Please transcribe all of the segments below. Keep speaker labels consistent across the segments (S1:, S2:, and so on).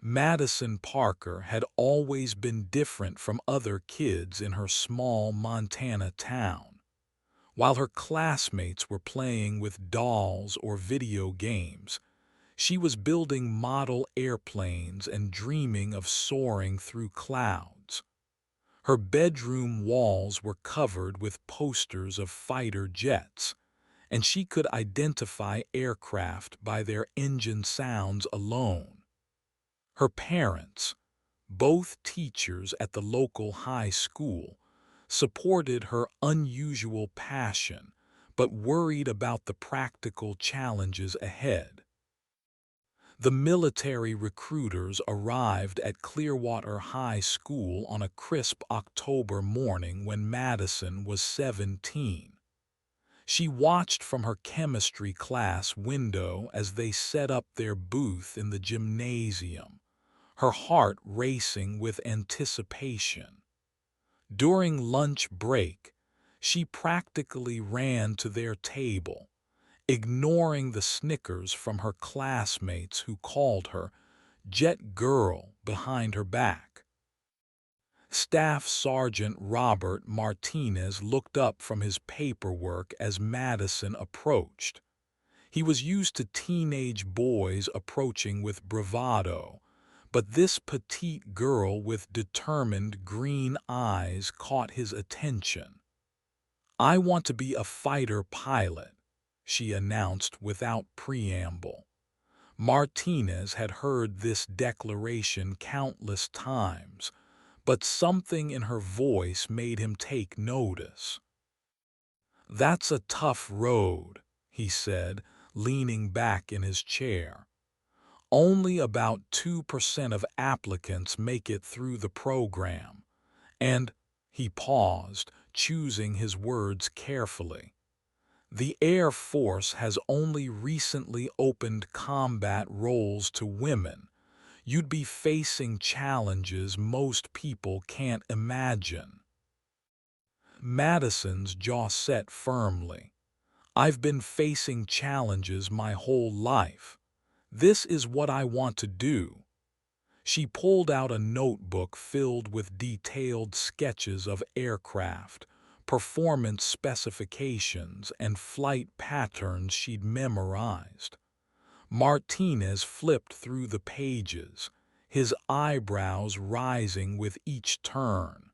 S1: Madison Parker had always been different from other kids in her small Montana town. While her classmates were playing with dolls or video games, she was building model airplanes and dreaming of soaring through clouds. Her bedroom walls were covered with posters of fighter jets, and she could identify aircraft by their engine sounds alone. Her parents, both teachers at the local high school, supported her unusual passion, but worried about the practical challenges ahead. The military recruiters arrived at Clearwater High School on a crisp October morning when Madison was 17. She watched from her chemistry class window as they set up their booth in the gymnasium, her heart racing with anticipation. During lunch break, she practically ran to their table, ignoring the snickers from her classmates who called her Jet Girl behind her back. Staff Sergeant Robert Martinez looked up from his paperwork as Madison approached. He was used to teenage boys approaching with bravado, but this petite girl with determined green eyes caught his attention. "I want to be a fighter pilot," she announced without preamble. Martinez had heard this declaration countless times, but something in her voice made him take notice. "That's a tough road," he said, leaning back in his chair. "Only about 2% of applicants make it through the program, and," he paused, choosing his words carefully, "the Air Force has only recently opened combat roles to women. You'd be facing challenges most people can't imagine." Madison's jaw set firmly. "I've been facing challenges my whole life. This is what I want to do." She pulled out a notebook filled with detailed sketches of aircraft, performance specifications, and flight patterns she'd memorized. Martinez flipped through the pages, his eyebrows rising with each turn.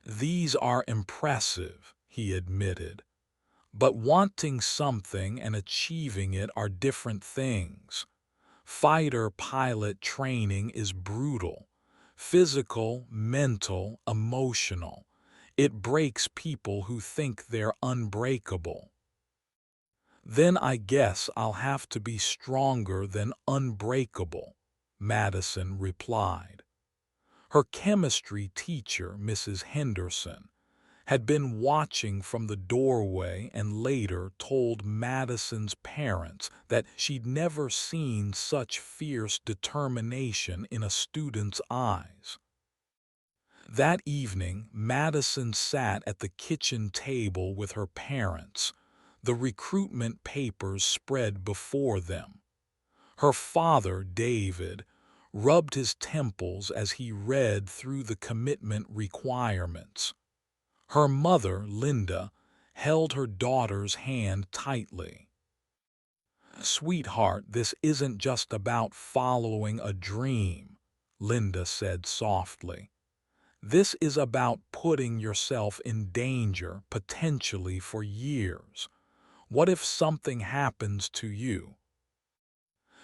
S1: "These are impressive," he admitted, "but wanting something and achieving it are different things. Fighter pilot training is brutal, physical, mental, emotional. It breaks people who think they're unbreakable." "Then I guess I'll have to be stronger than unbreakable," Madison replied. Her chemistry teacher, Mrs. Henderson, had been watching from the doorway and later told Madison's parents that she'd never seen such fierce determination in a student's eyes. That evening, Madison sat at the kitchen table with her parents, the recruitment papers spread before them. Her father, David, rubbed his temples as he read through the commitment requirements. Her mother, Linda, held her daughter's hand tightly. "Sweetheart, this isn't just about following a dream," Linda said softly. "This is about putting yourself in danger, potentially for years. What if something happens to you?"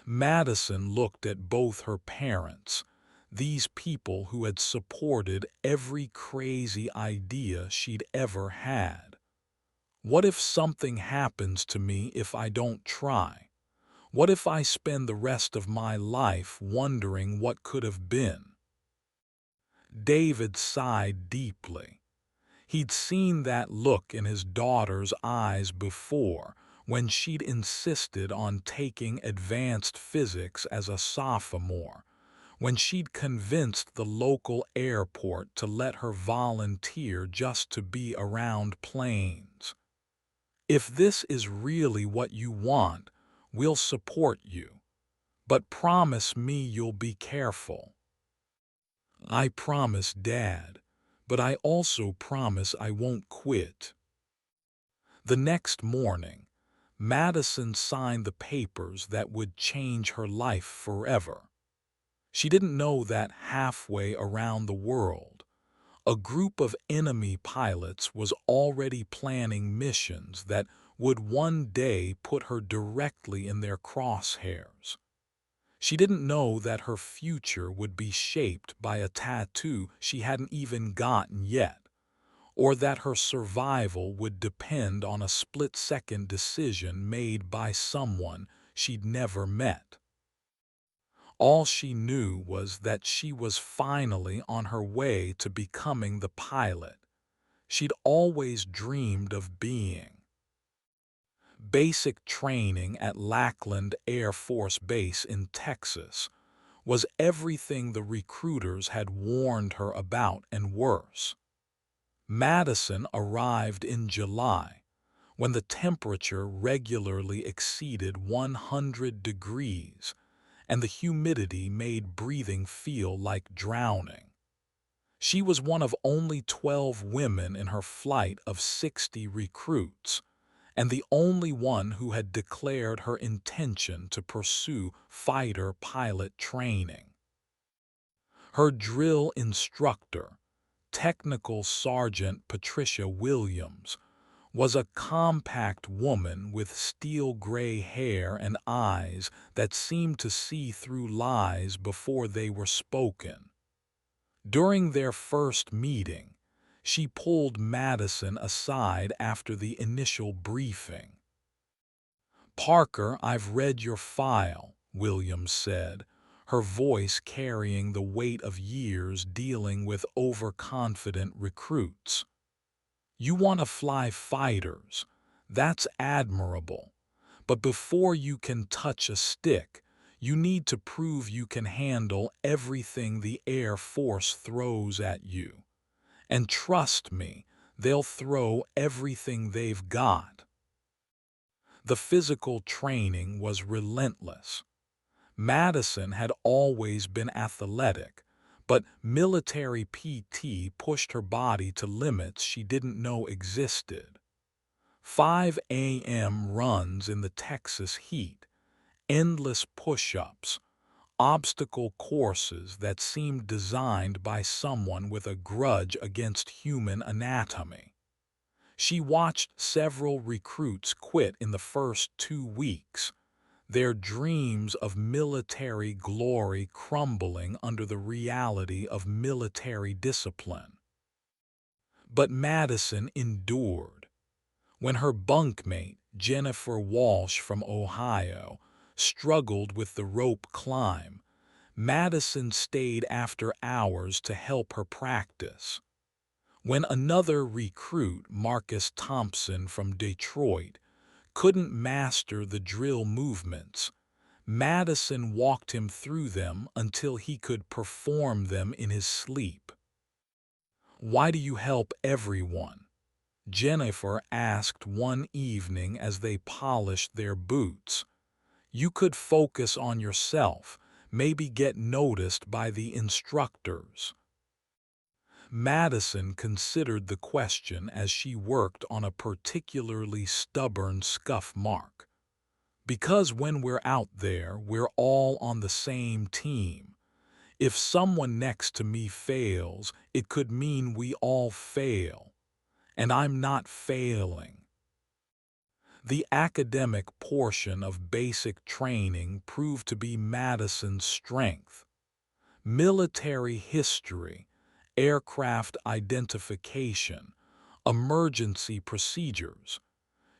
S1: Madison looked at both her parents, these people who had supported every crazy idea she'd ever had. "What if something happens to me if I don't try? What if I spend the rest of my life wondering what could have been?" David sighed deeply. He'd seen that look in his daughter's eyes before, when she'd insisted on taking advanced physics as a sophomore, when she'd convinced the local airport to let her volunteer just to be around planes. "If this is really what you want, we'll support you," But promise me you'll be careful." "I promise, Dad, but I also promise I won't quit." The next morning, Madison signed the papers that would change her life forever. She didn't know that halfway around the world, a group of enemy pilots was already planning missions that would one day put her directly in their crosshairs. She didn't know that her future would be shaped by a tattoo she hadn't even gotten yet, or that her survival would depend on a split-second decision made by someone she'd never met. All she knew was that she was finally on her way to becoming the pilot she'd always dreamed of being. Basic training at Lackland Air Force Base in Texas was everything the recruiters had warned her about and worse. Madison arrived in July, when the temperature regularly exceeded 100 degrees and the humidity made breathing feel like drowning. She was one of only 12 women in her flight of 60 recruits, and the only one who had declared her intention to pursue fighter pilot training. Her drill instructor, Technical Sergeant Patricia Williams, was a compact woman with steel-gray hair and eyes that seemed to see through lies before they were spoken. During their first meeting, she pulled Madison aside after the initial briefing. "Parker, I've read your file," Williams said, her voice carrying the weight of years dealing with overconfident recruits. "You want to fly fighters. That's admirable. But before you can touch a stick, you need to prove you can handle everything the Air Force throws at you. And trust me, they'll throw everything they've got." The physical training was relentless. Madison had always been athletic, but military PT pushed her body to limits she didn't know existed. 5 a.m. runs in the Texas heat, endless push-ups, obstacle courses that seemed designed by someone with a grudge against human anatomy. She watched several recruits quit in the first 2 weeks, their dreams of military glory crumbling under the reality of military discipline. But Madison endured. When her bunkmate, Jennifer Walsh from Ohio, struggled with the rope climb, Madison stayed after hours to help her practice. When another recruit, Marcus Thompson from Detroit, couldn't master the drill movements, Madison walked him through them until he could perform them in his sleep. "Why do you help everyone?" Jennifer asked one evening as they polished their boots. "You could focus on yourself, maybe get noticed by the instructors." Madison considered the question as she worked on a particularly stubborn scuff mark. "Because when we're out there, we're all on the same team. If someone next to me fails, it could mean we all fail. And I'm not failing." The academic portion of basic training proved to be Madison's strength. Military history, aircraft identification, emergency procedures.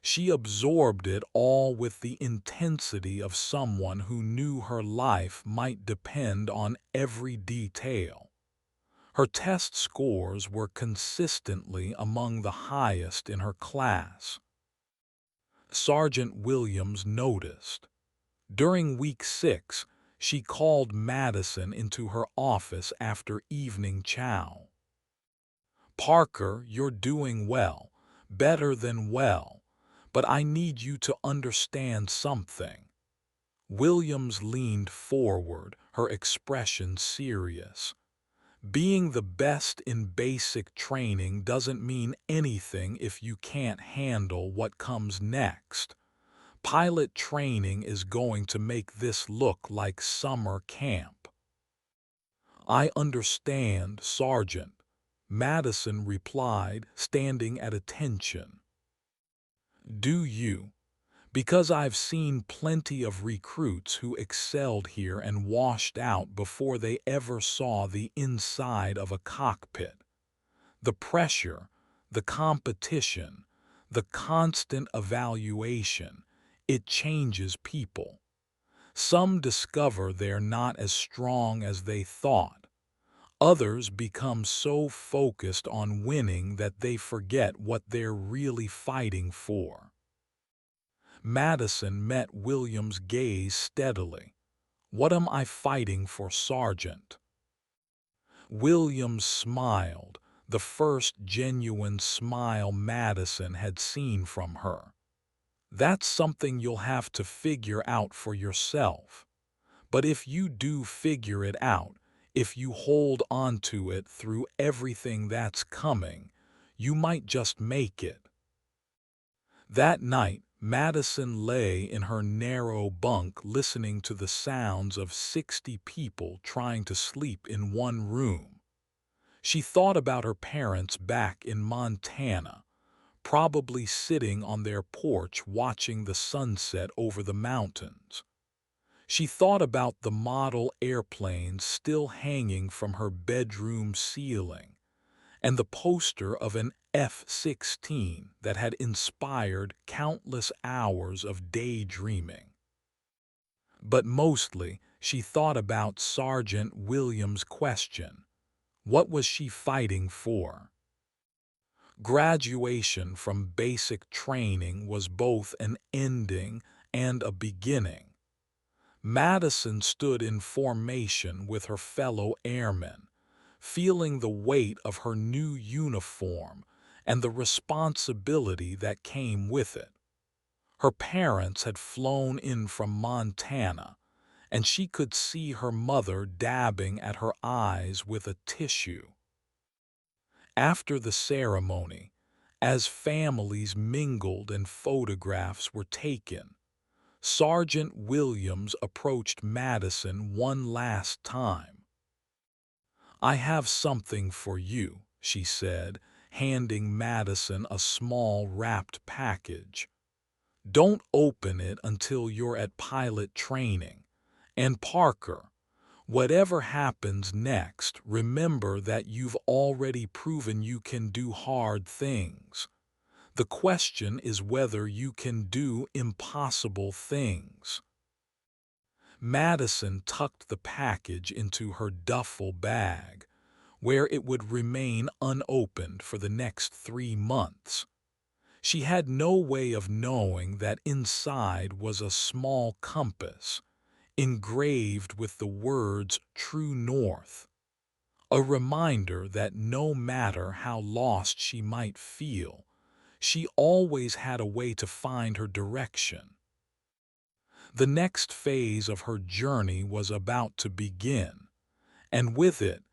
S1: She absorbed it all with the intensity of someone who knew her life might depend on every detail. Her test scores were consistently among the highest in her class. Sergeant Williams noticed. During week 6, she called Madison into her office after evening chow. "Parker, you're doing well, better than well, but I need you to understand something." Williams leaned forward, her expression serious. Being the best in basic training doesn't mean anything if you can't handle what comes next. Pilot training is going to make this look like summer camp. I understand, Sergeant, Madison replied, standing at attention. Do you? Because I've seen plenty of recruits who excelled here and washed out before they ever saw the inside of a cockpit. The pressure, the competition, the constant evaluation, it changes people. Some discover they're not as strong as they thought. Others become so focused on winning that they forget what they're really fighting for. Madison met William's gaze steadily. What am I fighting for, Sergeant? Williams smiled, the first genuine smile Madison had seen from her. That's something you'll have to figure out for yourself. But if you do figure it out, if you hold on to it through everything that's coming, you might just make it. That night, Madison lay in her narrow bunk listening to the sounds of 60 people trying to sleep in one room. She thought about her parents back in Montana, probably sitting on their porch watching the sunset over the mountains. She thought about the model airplanes still hanging from her bedroom ceiling, and the poster of an F-16 that had inspired countless hours of daydreaming. But mostly, she thought about Sergeant Williams' question. What was she fighting for? Graduation from basic training was both an ending and a beginning. Madison stood in formation with her fellow airmen, feeling the weight of her new uniform and the responsibility that came with it. Her parents had flown in from Montana, and she could see her mother dabbing at her eyes with a tissue. After the ceremony, as families mingled and photographs were taken, Sergeant Williams approached Madison one last time. I have something for you, she said, handing Madison a small wrapped package. Don't open it until you're at pilot training. And Parker, whatever happens next, remember that you've already proven you can do hard things. The question is whether you can do impossible things. Madison tucked the package into her duffel bag, where it would remain unopened for the next 3 months. She had no way of knowing that inside was a small compass, engraved with the words True North, a reminder that no matter how lost she might feel, she always had a way to find her direction. The next phase of her journey was about to begin, and with it,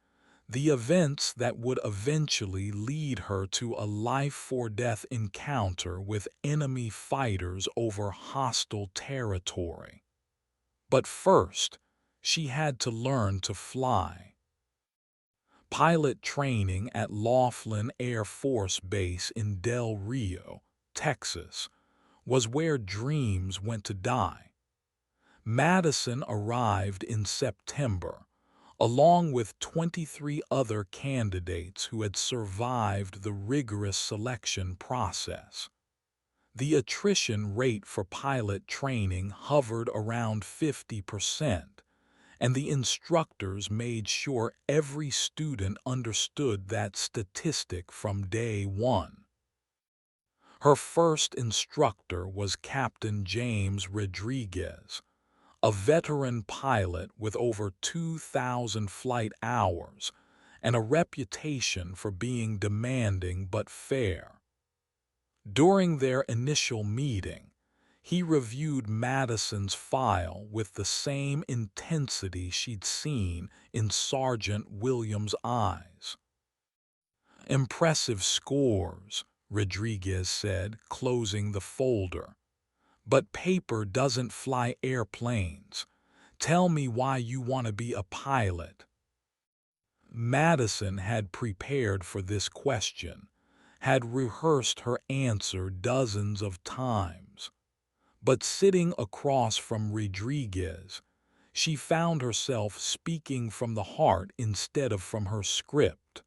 S1: the events that would eventually lead her to a life-or-death encounter with enemy fighters over hostile territory. But first, she had to learn to fly. Pilot training at Laughlin Air Force Base in Del Rio, Texas, was where dreams went to die. Madison arrived in September, along with 23 other candidates who had survived the rigorous selection process. The attrition rate for pilot training hovered around 50%, and the instructors made sure every student understood that statistic from day one. Her first instructor was Captain James Rodriguez, a veteran pilot with over 2,000 flight hours and a reputation for being demanding but fair. During their initial meeting, He reviewed Madison's file with the same intensity she'd seen in Sergeant Williams' eyes. "Impressive scores," Rodriguez said, closing the folder. "But paper doesn't fly airplanes. Tell me why you want to be a pilot." Madison had prepared for this question, had rehearsed her answer dozens of times. But sitting across from Rodriguez, she found herself speaking from the heart instead of from her script.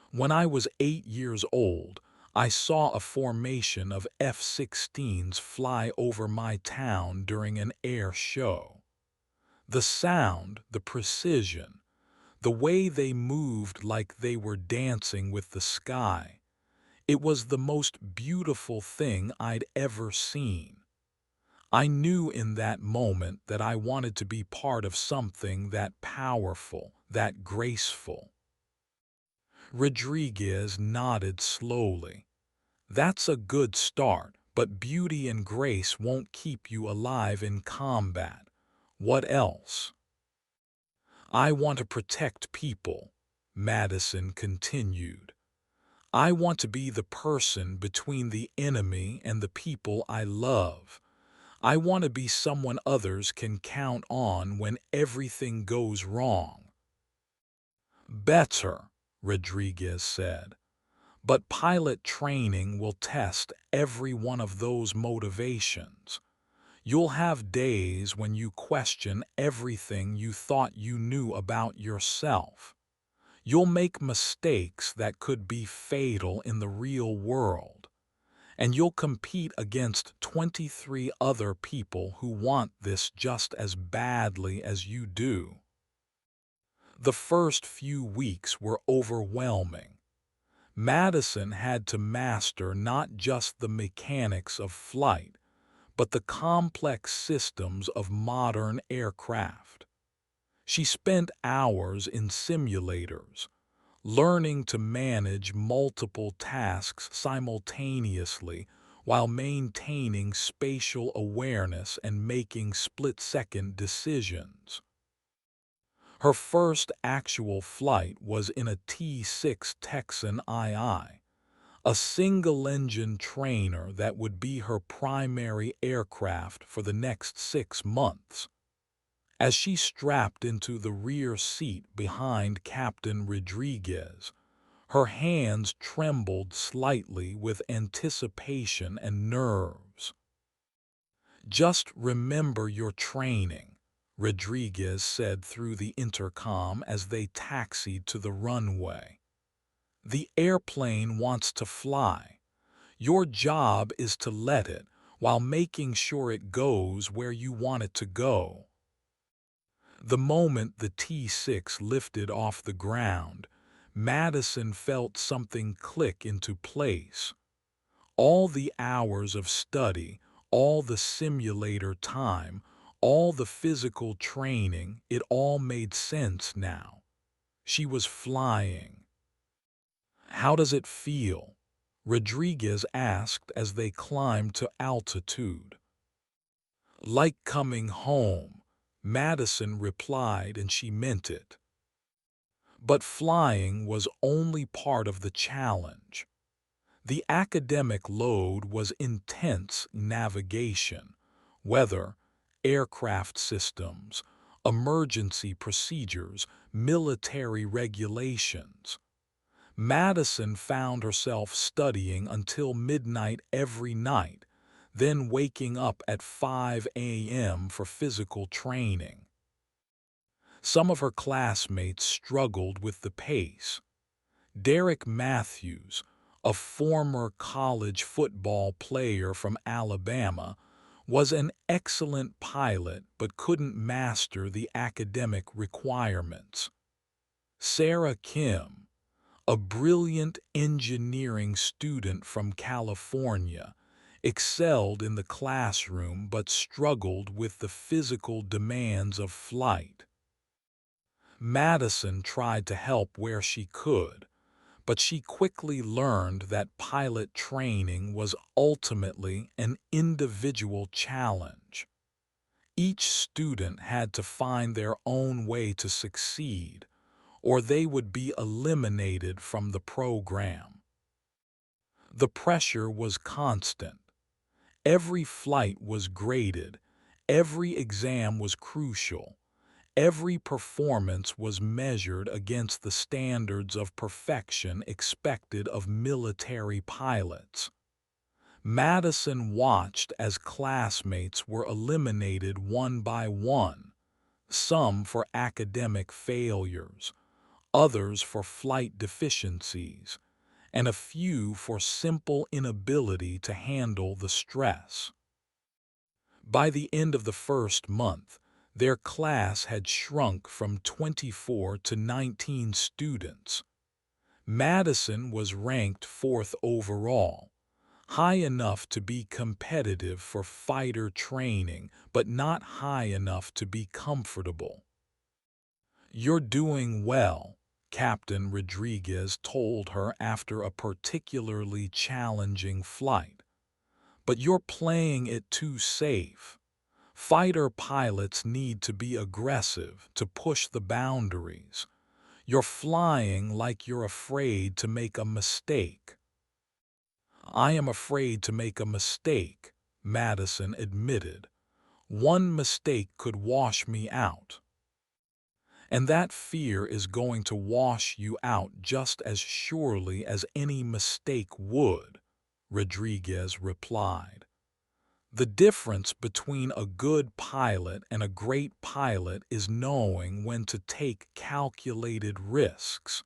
S1: "When I was 8 years old, I saw a formation of F-16s fly over my town during an air show. The sound, the precision, the way they moved like they were dancing with the sky, it was the most beautiful thing I'd ever seen. I knew in that moment that I wanted to be part of something that powerful, that graceful." Rodriguez nodded slowly. "That's a good start, but beauty and grace won't keep you alive in combat. What else?" "I want to protect people," Madison continued. "I want to be the person between the enemy and the people I love. I want to be someone others can count on when everything goes wrong." "Better," Rodriguez said. "But pilot training will test every one of those motivations. You'll have days when you question everything you thought you knew about yourself. You'll make mistakes that could be fatal in the real world. And you'll compete against 23 other people who want this just as badly as you do." The first few weeks were overwhelming. Madison had to master not just the mechanics of flight, but the complex systems of modern aircraft. She spent hours in simulators, learning to manage multiple tasks simultaneously while maintaining spatial awareness and making split-second decisions. Her first actual flight was in a T-6 Texan II, a single-engine trainer that would be her primary aircraft for the next 6 months. As she strapped into the rear seat behind Captain Rodriguez, her hands trembled slightly with anticipation and nerves. "Just remember your training," Rodriguez said through the intercom as they taxied to the runway. "The airplane wants to fly. Your job is to let it, while making sure it goes where you want it to go." The moment the T-6 lifted off the ground, Madison felt something click into place. All the hours of study, all the simulator time, all the physical training, it all made sense now. She was flying. "How does it feel?" Rodriguez asked as they climbed to altitude. "Like coming home," Madison replied, and she meant it. But flying was only part of the challenge. The academic load was intense: navigation, weather, aircraft systems, emergency procedures, military regulations. Madison found herself studying until midnight every night, then waking up at 5 a.m. for physical training. Some of her classmates struggled with the pace. Derek Matthews, a former college football player from Alabama, was an excellent pilot but couldn't master the academic requirements. Sarah Kim, a brilliant engineering student from California, excelled in the classroom but struggled with the physical demands of flight. Madison tried to help where she could, but she quickly learned that pilot training was ultimately an individual challenge. Each student had to find their own way to succeed, or they would be eliminated from the program. The pressure was constant. Every flight was graded, every exam was crucial, every performance was measured against the standards of perfection expected of military pilots. Madison watched as classmates were eliminated one by one, some for academic failures, others for flight deficiencies, and a few for simple inability to handle the stress. By the end of the first month, their class had shrunk from 24 to 19 students. Madison was ranked fourth overall, high enough to be competitive for fighter training, but not high enough to be comfortable. "You're doing well," Captain Rodriguez told her after a particularly challenging flight. "But you're playing it too safe. Fighter pilots need to be aggressive, to push the boundaries. You're flying like you're afraid to make a mistake." "I am afraid to make a mistake," Madison admitted. "One mistake could wash me out." "And that fear is going to wash you out just as surely as any mistake would," Rodriguez replied. "The difference between a good pilot and a great pilot is knowing when to take calculated risks.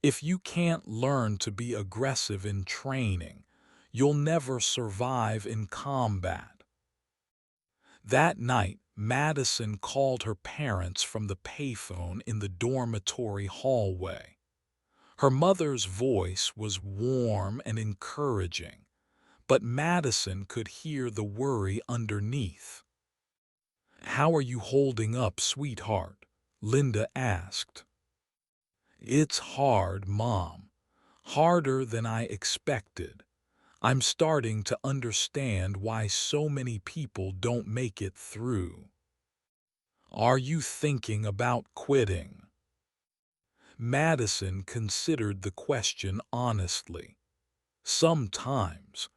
S1: If you can't learn to be aggressive in training, you'll never survive in combat." That night, Madison called her parents from the payphone in the dormitory hallway. Her mother's voice was warm and encouraging, but Madison could hear the worry underneath. "How are you holding up, sweetheart?" Linda asked. "It's hard, Mom. Harder than I expected. I'm starting to understand why so many people don't make it through." "Are you thinking about quitting?" Madison considered the question honestly. "Sometimes.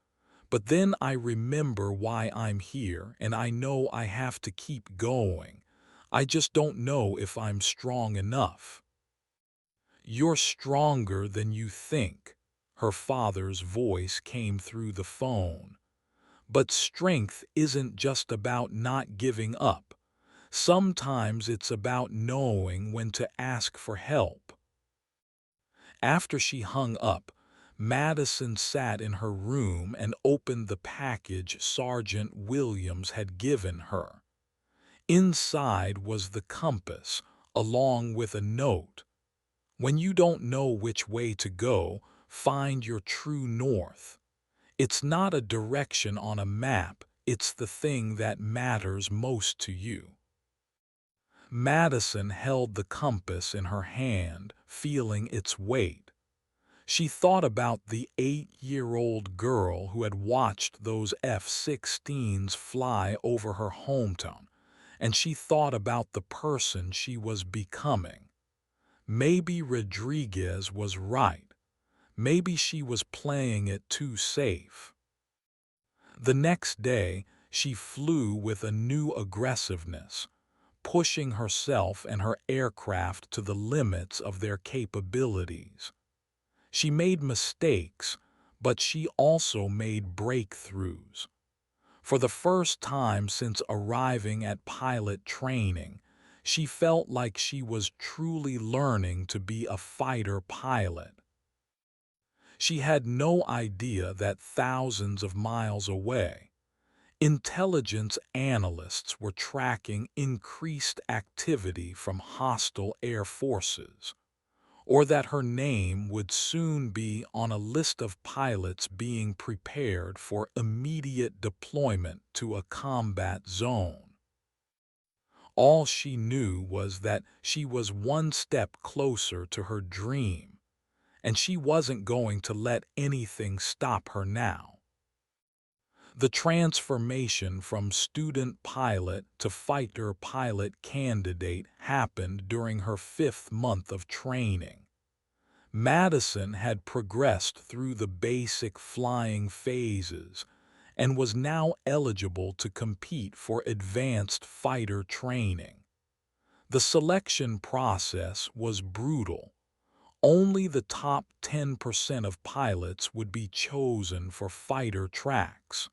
S1: But then I remember why I'm here and I know I have to keep going. I just don't know if I'm strong enough." "You're stronger than you think," her father's voice came through the phone. "But strength isn't just about not giving up. Sometimes it's about knowing when to ask for help." After she hung up, Madison sat in her room and opened the package Sergeant Williams had given her. Inside was the compass, along with a note. "When you don't know which way to go, find your true north. It's not a direction on a map, it's the thing that matters most to you." Madison held the compass in her hand, feeling its weight. She thought about the 8-year-old girl who had watched those F-16s fly over her hometown, and she thought about the person she was becoming. Maybe Rodriguez was right. Maybe she was playing it too safe. The next day, she flew with a new aggressiveness, pushing herself and her aircraft to the limits of their capabilities. She made mistakes, but she also made breakthroughs. For the first time since arriving at pilot training, she felt like she was truly learning to be a fighter pilot. She had no idea that thousands of miles away, intelligence analysts were tracking increased activity from hostile air forces, or that her name would soon be on a list of pilots being prepared for immediate deployment to a combat zone. All she knew was that she was one step closer to her dream, and she wasn't going to let anything stop her now. The transformation from student pilot to fighter pilot candidate happened during her 5th month of training. Madison had progressed through the basic flying phases and was now eligible to compete for advanced fighter training. The selection process was brutal. Only the top 10% of pilots would be chosen for fighter tracks.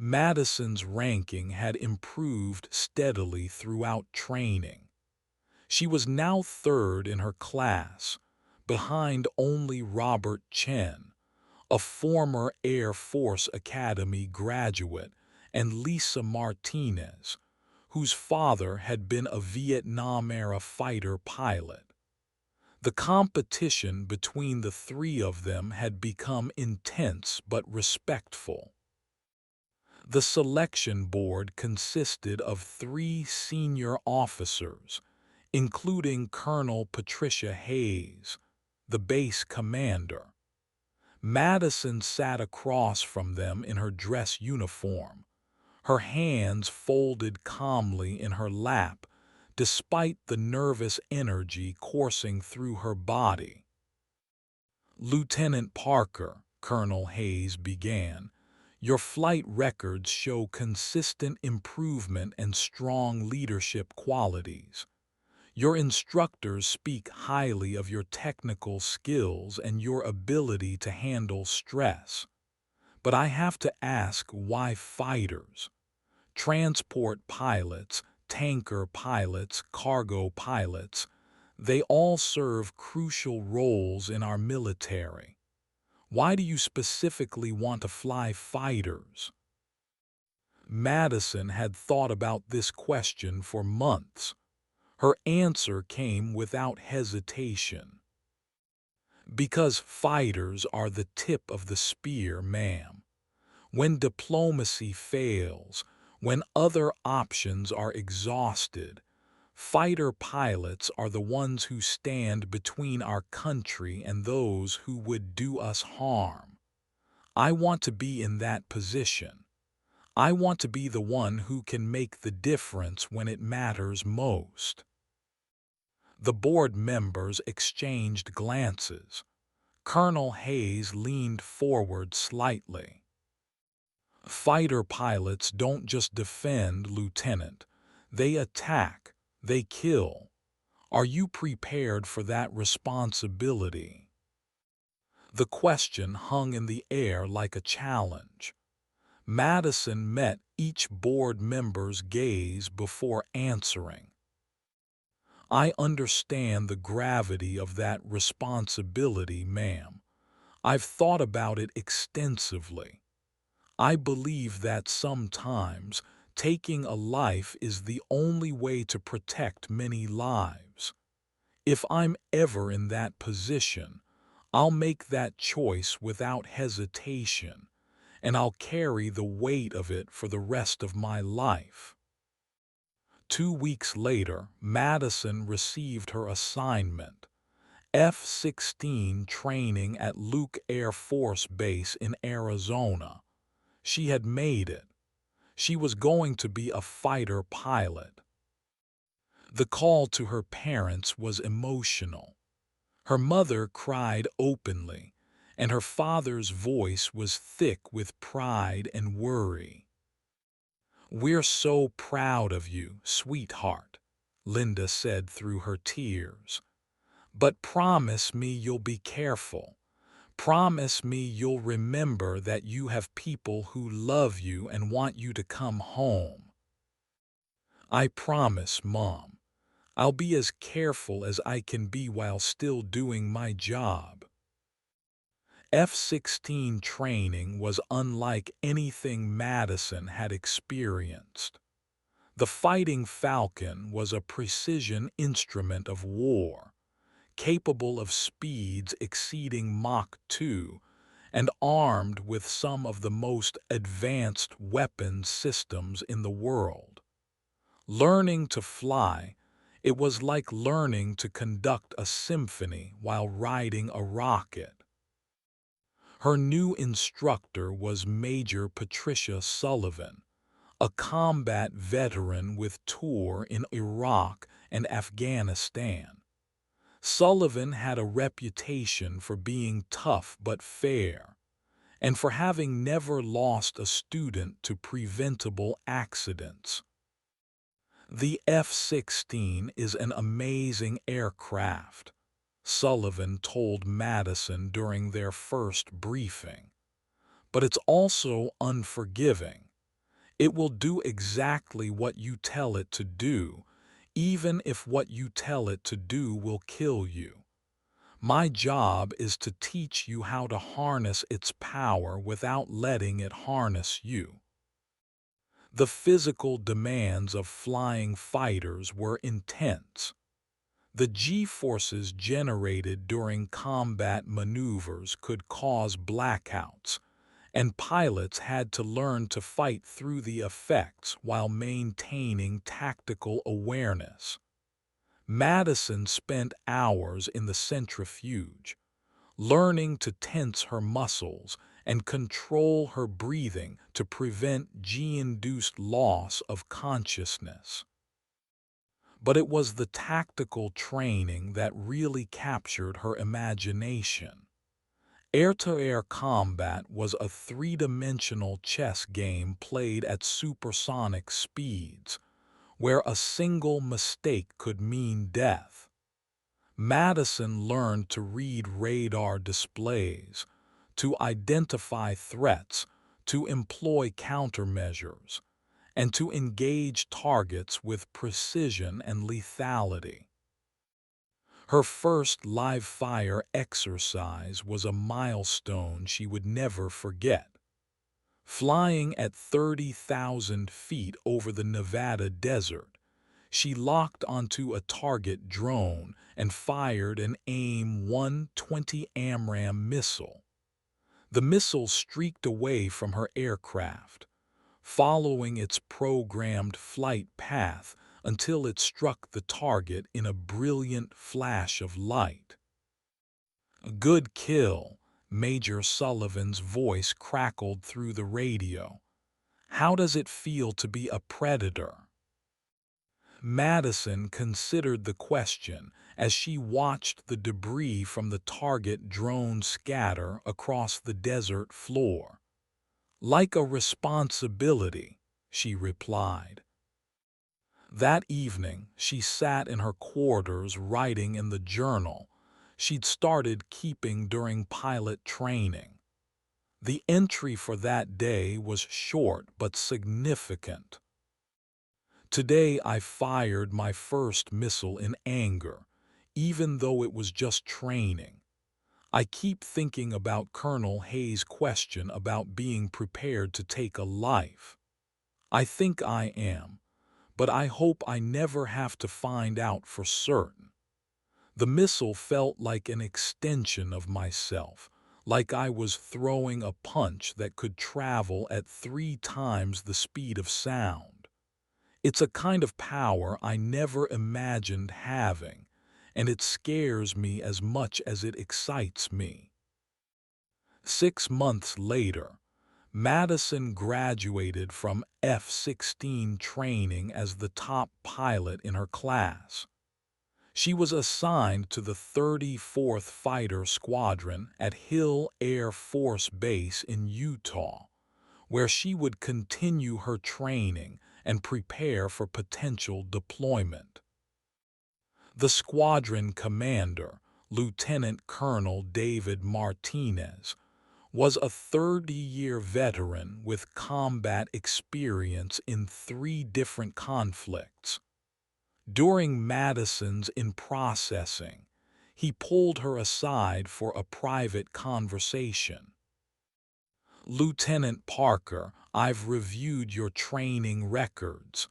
S1: Madison's ranking had improved steadily throughout training. She was now 3rd in her class, behind only Robert Chen, a former Air Force Academy graduate, and Lisa Martinez, whose father had been a Vietnam-era fighter pilot. The competition between the three of them had become intense but respectful. The selection board consisted of 3 senior officers, including Colonel Patricia Hayes, the base commander. Madison sat across from them in her dress uniform, her hands folded calmly in her lap, despite the nervous energy coursing through her body. "Lieutenant Parker," Colonel Hayes began, "your flight records show consistent improvement and strong leadership qualities. Your instructors speak highly of your technical skills and your ability to handle stress. But I have to ask, why fighters? Transport pilots, tanker pilots, cargo pilots, they all serve crucial roles in our military. Why do you specifically want to fly fighters?" Madison had thought about this question for months. Her answer came without hesitation. "Because fighters are the tip of the spear, ma'am. When diplomacy fails, when other options are exhausted, fighter pilots are the ones who stand between our country and those who would do us harm. I want to be in that position. I want to be the one who can make the difference when it matters most." The board members exchanged glances. Colonel Hayes leaned forward slightly. "Fighter pilots don't just defend, Lieutenant. They attack. They kill. Are you prepared for that responsibility?" The question hung in the air like a challenge. Madison met each board member's gaze before answering. "I understand the gravity of that responsibility, ma'am. I've thought about it extensively. I believe that sometimes taking a life is the only way to protect many lives. If I'm ever in that position, I'll make that choice without hesitation, and I'll carry the weight of it for the rest of my life." 2 weeks later, Madison received her assignment, F-16 training at Luke Air Force Base in Arizona. She had made it. She was going to be a fighter pilot. The call to her parents was emotional. Her mother cried openly, and her father's voice was thick with pride and worry. "We're so proud of you, sweetheart," Linda said through her tears. "But promise me you'll be careful. Promise me you'll remember that you have people who love you and want you to come home." "I promise, Mom. I'll be as careful as I can be while still doing my job." F-16 training was unlike anything Madison had experienced. The Fighting Falcon was a precision instrument of war, capable of speeds exceeding Mach 2 and armed with some of the most advanced weapons systems in the world. Learning to fly, It was like learning to conduct a symphony while riding a rocket. Her new instructor was Major Patricia Sullivan, a combat veteran with tour in Iraq and Afghanistan. Sullivan had a reputation for being tough but fair, and for having never lost a student to preventable accidents. The F-16 is an amazing aircraft, Sullivan told Madison during their first briefing. But it's also unforgiving. It will do exactly what you tell it to do, even if what you tell it to do will kill you. My job is to teach you how to harness its power without letting it harness you. The physical demands of flying fighters were intense. The G-forces generated during combat maneuvers could cause blackouts, and pilots had to learn to fight through the effects while maintaining tactical awareness. Madison spent hours in the centrifuge, learning to tense her muscles and control her breathing to prevent G-induced loss of consciousness. But it was the tactical training that really captured her imagination. Air-to-air combat was a three-dimensional chess game played at supersonic speeds, where a single mistake could mean death. Madison learned to read radar displays, to identify threats, to employ countermeasures, and to engage targets with precision and lethality. Her first live-fire exercise was a milestone she would never forget. Flying at 30,000 feet over the Nevada desert, she locked onto a target drone and fired an AIM-120 AMRAAM missile. The missile streaked away from her aircraft, following its programmed flight path until it struck the target in a brilliant flash of light. "A good kill," Major Sullivan's voice crackled through the radio. "How does it feel to be a predator?" Madison considered the question as she watched the debris from the target drone scatter across the desert floor. "Like a responsibility," she replied. That evening, she sat in her quarters writing in the journal she'd started keeping during pilot training. The entry for that day was short but significant. "Today I fired my first missile in anger, even though it was just training. I keep thinking about Colonel Hayes' question about being prepared to take a life. I think I am, but I hope I never have to find out for certain." The missile felt like an extension of myself, like I was throwing a punch that could travel at 3 times the speed of sound. It's a kind of power I never imagined having, and it scares me as much as it excites me. 6 months later, Madison graduated from F-16 training as the top pilot in her class. She was assigned to the 34th Fighter Squadron at Hill Air Force Base in Utah, where she would continue her training and prepare for potential deployment. The squadron commander, Lieutenant Colonel David Martinez, was a 30-year veteran with combat experience in 3 different conflicts. During Madison's in-processing, he pulled her aside for a private conversation. "Lieutenant Parker, I've reviewed your training records.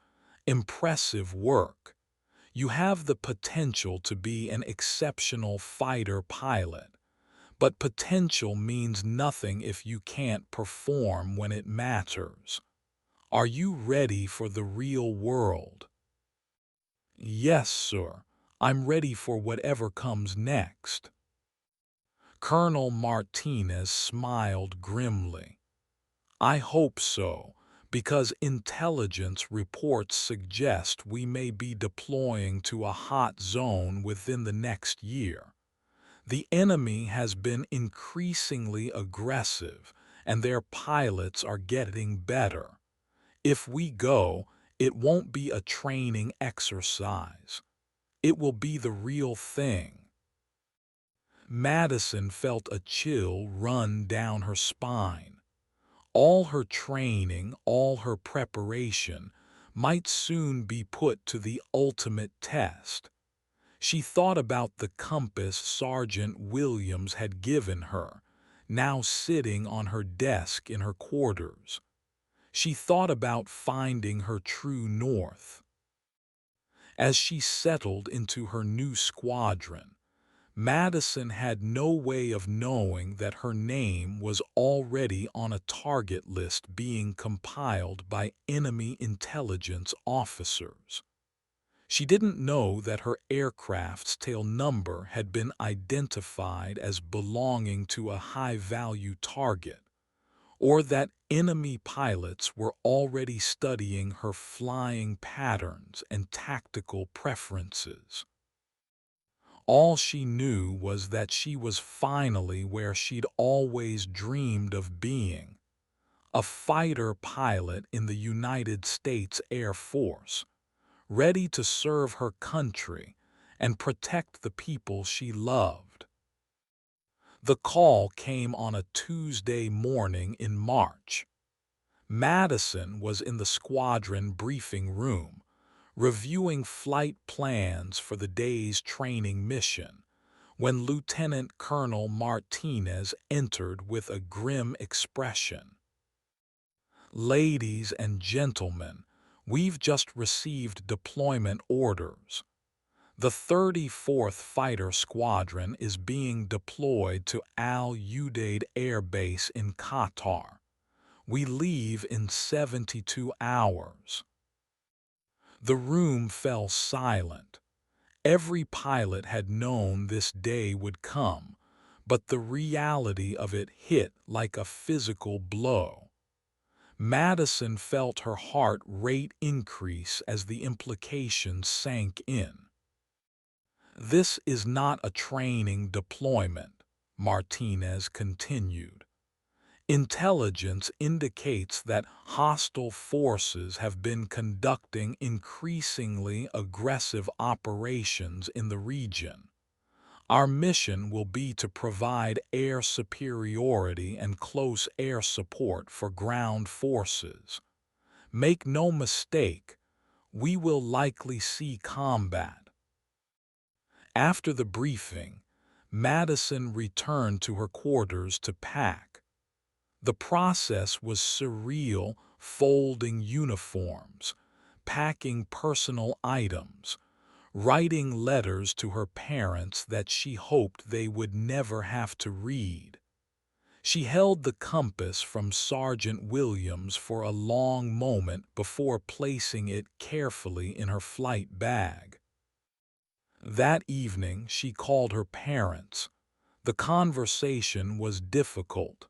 S1: Impressive work. You have the potential to be an exceptional fighter pilot, but potential means nothing if you can't perform when it matters. Are you ready for the real world?" Yes, sir. I'm ready for whatever comes next. Colonel Martinez smiled grimly. I hope so, because intelligence reports suggest we may be deploying to a hot zone within the next year. The enemy has been increasingly aggressive, and their pilots are getting better. If we go, it won't be a training exercise. It will be the real thing. Madison felt a chill run down her spine. All her training, all her preparation, might soon be put to the ultimate test. She thought about the compass Sergeant Williams had given her, now sitting on her desk in her quarters. She thought about finding her true north. As she settled into her new squadron, Madison had no way of knowing that her name was already on a target list being compiled by enemy intelligence officers. She didn't know that her aircraft's tail number had been identified as belonging to a high-value target, or that enemy pilots were already studying her flying patterns and tactical preferences. All she knew was that she was finally where she'd always dreamed of being, a fighter pilot in the United States Air Force, ready to serve her country and protect the people she loved. The call came on a Tuesday morning in March. Madison was in the squadron briefing room, reviewing flight plans for the day's training mission, when Lieutenant Colonel Martinez entered with a grim expression. Ladies and gentlemen, we've just received deployment orders. The 34th Fighter Squadron is being deployed to Al Udeid Air Base in Qatar. We leave in 72 hours. The room fell silent. Every pilot had known this day would come, but the reality of it hit like a physical blow. Madison felt her heart rate increase as the implications sank in. This is not a training deployment, Martinez continued. Intelligence indicates that hostile forces have been conducting increasingly aggressive operations in the region. Our mission will be to provide air superiority and close air support for ground forces. Make no mistake, we will likely see combat. After the briefing, Madison returned to her quarters to pack. The process was surreal, folding uniforms, packing personal items, writing letters to her parents that she hoped they would never have to read. She held the compass from Sergeant Williams for a long moment before placing it carefully in her flight bag. That evening she called her parents. The conversation was difficult.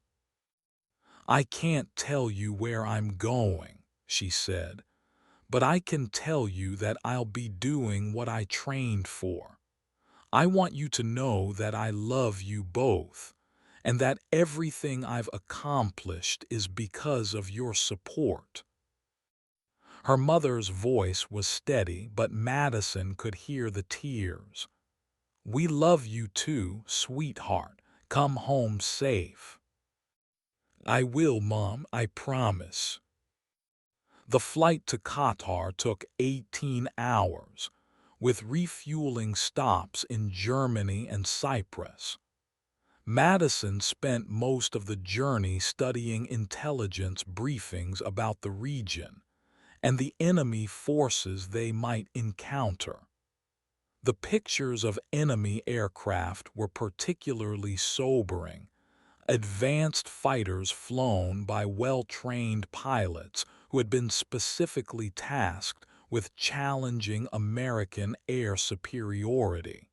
S1: I can't tell you where I'm going, she said, but I can tell you that I'll be doing what I trained for. I want you to know that I love you both, and that everything I've accomplished is because of your support. Her mother's voice was steady, but Madison could hear the tears. We love you too, sweetheart. Come home safe. I will, Mom, I promise. The flight to Qatar took 18 hours, with refueling stops in Germany and Cyprus. Madison spent most of the journey studying intelligence briefings about the region and the enemy forces they might encounter. The pictures of enemy aircraft were particularly sobering. Advanced fighters flown by well-trained pilots who had been specifically tasked with challenging American air superiority.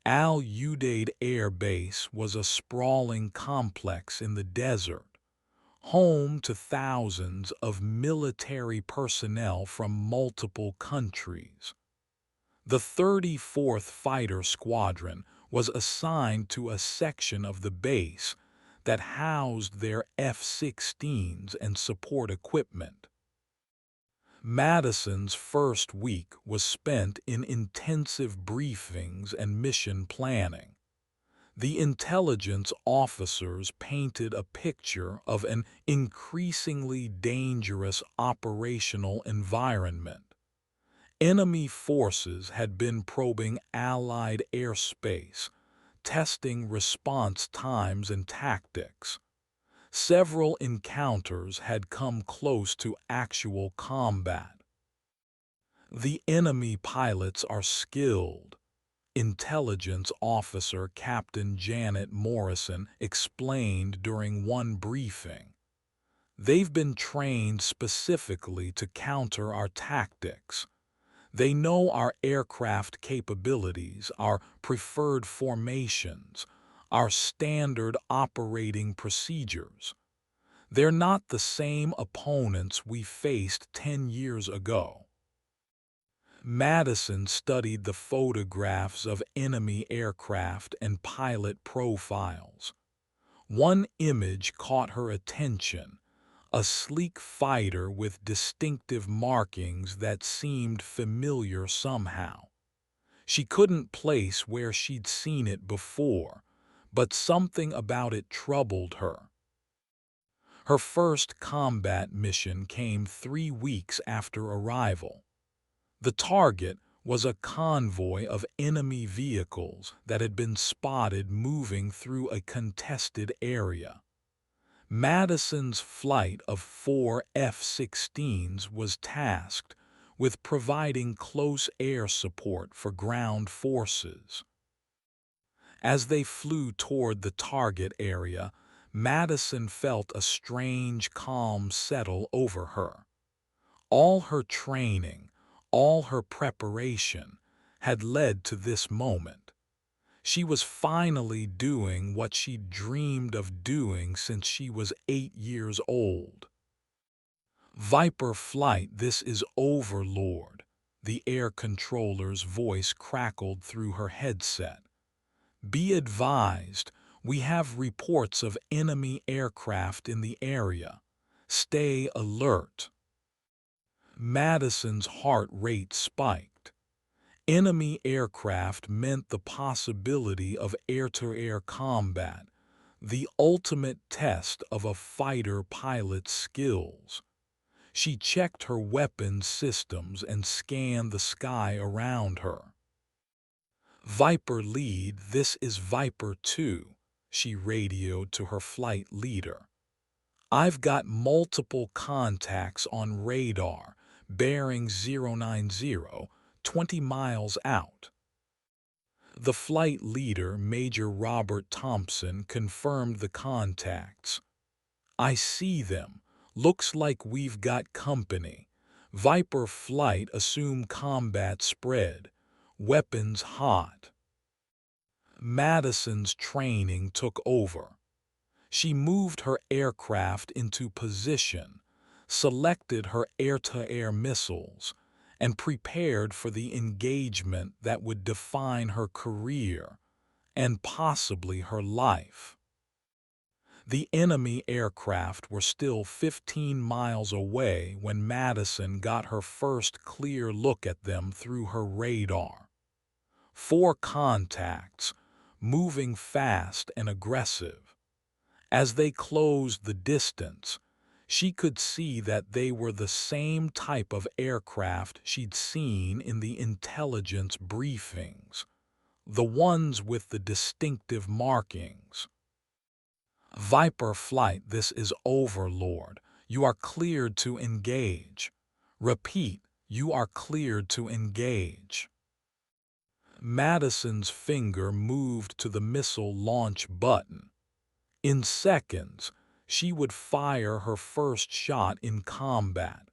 S1: Al Udeid Air Base was a sprawling complex in the desert, home to thousands of military personnel from multiple countries. The 34th Fighter Squadron was assigned to a section of the base that housed their F-16s and support equipment. Madison's first week was spent in intensive briefings and mission planning. The intelligence officers painted a picture of an increasingly dangerous operational environment. Enemy forces had been probing Allied airspace, testing response times and tactics. Several encounters had come close to actual combat. The enemy pilots are skilled, Intelligence Officer Captain Janet Morrison explained during one briefing. They've been trained specifically to counter our tactics. They know our aircraft capabilities, our preferred formations, our standard operating procedures. They're not the same opponents we faced 10 years ago. Madison studied the photographs of enemy aircraft and pilot profiles. One image caught her attention, a sleek fighter with distinctive markings that seemed familiar somehow. She couldn't place where she'd seen it before, but something about it troubled her. Her first combat mission came 3 weeks after arrival. The target was a convoy of enemy vehicles that had been spotted moving through a contested area. Madison's flight of 4 F-16s was tasked with providing close air support for ground forces. As they flew toward the target area, Madison felt a strange calm settle over her. All her training, all her preparation, had led to this moment. She was finally doing what she'd dreamed of doing since she was 8 years old. Viper Flight, this is Overlord, the air controller's voice crackled through her headset. Be advised, we have reports of enemy aircraft in the area. Stay alert. Madison's heart rate spiked. Enemy aircraft meant the possibility of air-to-air combat, the ultimate test of a fighter pilot's skills. She checked her weapons systems and scanned the sky around her. Viper Lead, this is Viper 2, she radioed to her flight leader. I've got multiple contacts on radar, bearing 090, 20 miles out. The flight leader, Major Robert Thompson, confirmed the contacts. I see them. Looks like we've got company. Viper Flight, assume combat spread. Weapons hot. Madison's training took over. She moved her aircraft into position, selected her air-to-air missiles, and prepared for the engagement that would define her career and possibly her life. The enemy aircraft were still 15 miles away when Madison got her first clear look at them through her radar. 4 contacts, moving fast and aggressive. As they closed the distance, she could see that they were the same type of aircraft she'd seen in the intelligence briefings, the ones with the distinctive markings. Viper Flight, this is Overlord. You are cleared to engage. Repeat, you are cleared to engage. Madison's finger moved to the missile launch button. In seconds, she would fire her first shot in combat.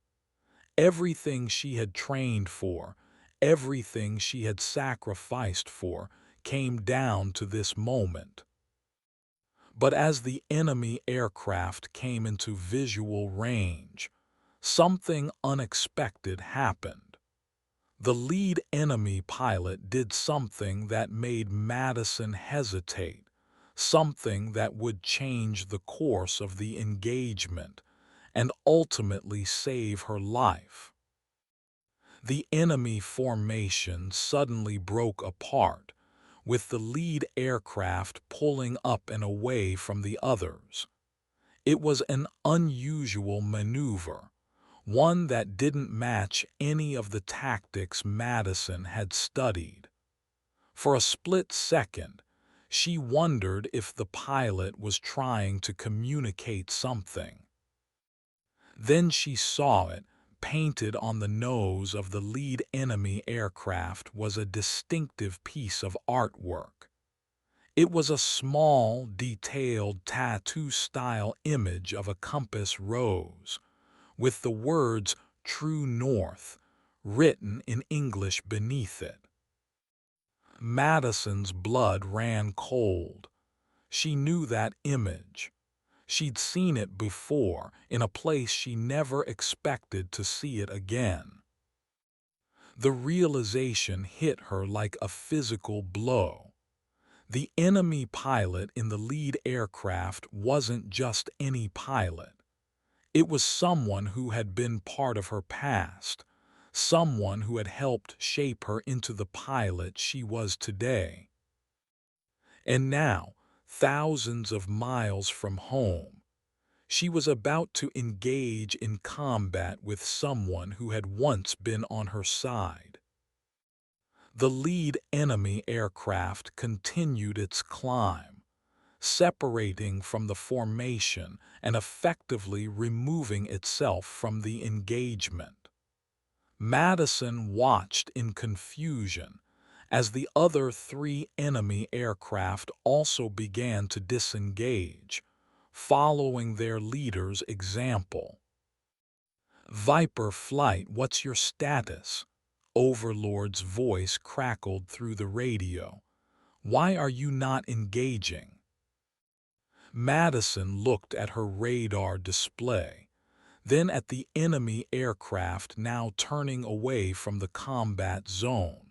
S1: Everything she had trained for, everything she had sacrificed for, came down to this moment. But as the enemy aircraft came into visual range, something unexpected happened. The lead enemy pilot did something that made Madison hesitate, something that would change the course of the engagement and ultimately save her life. The enemy formation suddenly broke apart, with the lead aircraft pulling up and away from the others. It was an unusual maneuver, one that didn't match any of the tactics Madison had studied. For a split second, she wondered if the pilot was trying to communicate something. Then she saw it. Painted on the nose of the lead enemy aircraft was a distinctive piece of artwork. It was a small, detailed tattoo-style image of a compass rose, with the words "True North" written in English beneath it. Madison's blood ran cold. She knew that image. She'd seen it before, in a place she never expected to see it again. The realization hit her like a physical blow. The enemy pilot in the lead aircraft wasn't just any pilot. It was someone who had been part of her past, someone who had helped shape her into the pilot she was today. And now, thousands of miles from home, she was about to engage in combat with someone who had once been on her side. The lead enemy aircraft continued its climb, separating from the formation and effectively removing itself from the engagement. Madison watched in confusion as the other three enemy aircraft also began to disengage, following their leader's example. "Viper Flight, what's your status?" Overlord's voice crackled through the radio. "Why are you not engaging?" Madison looked at her radar display, then at the enemy aircraft now turning away from the combat zone.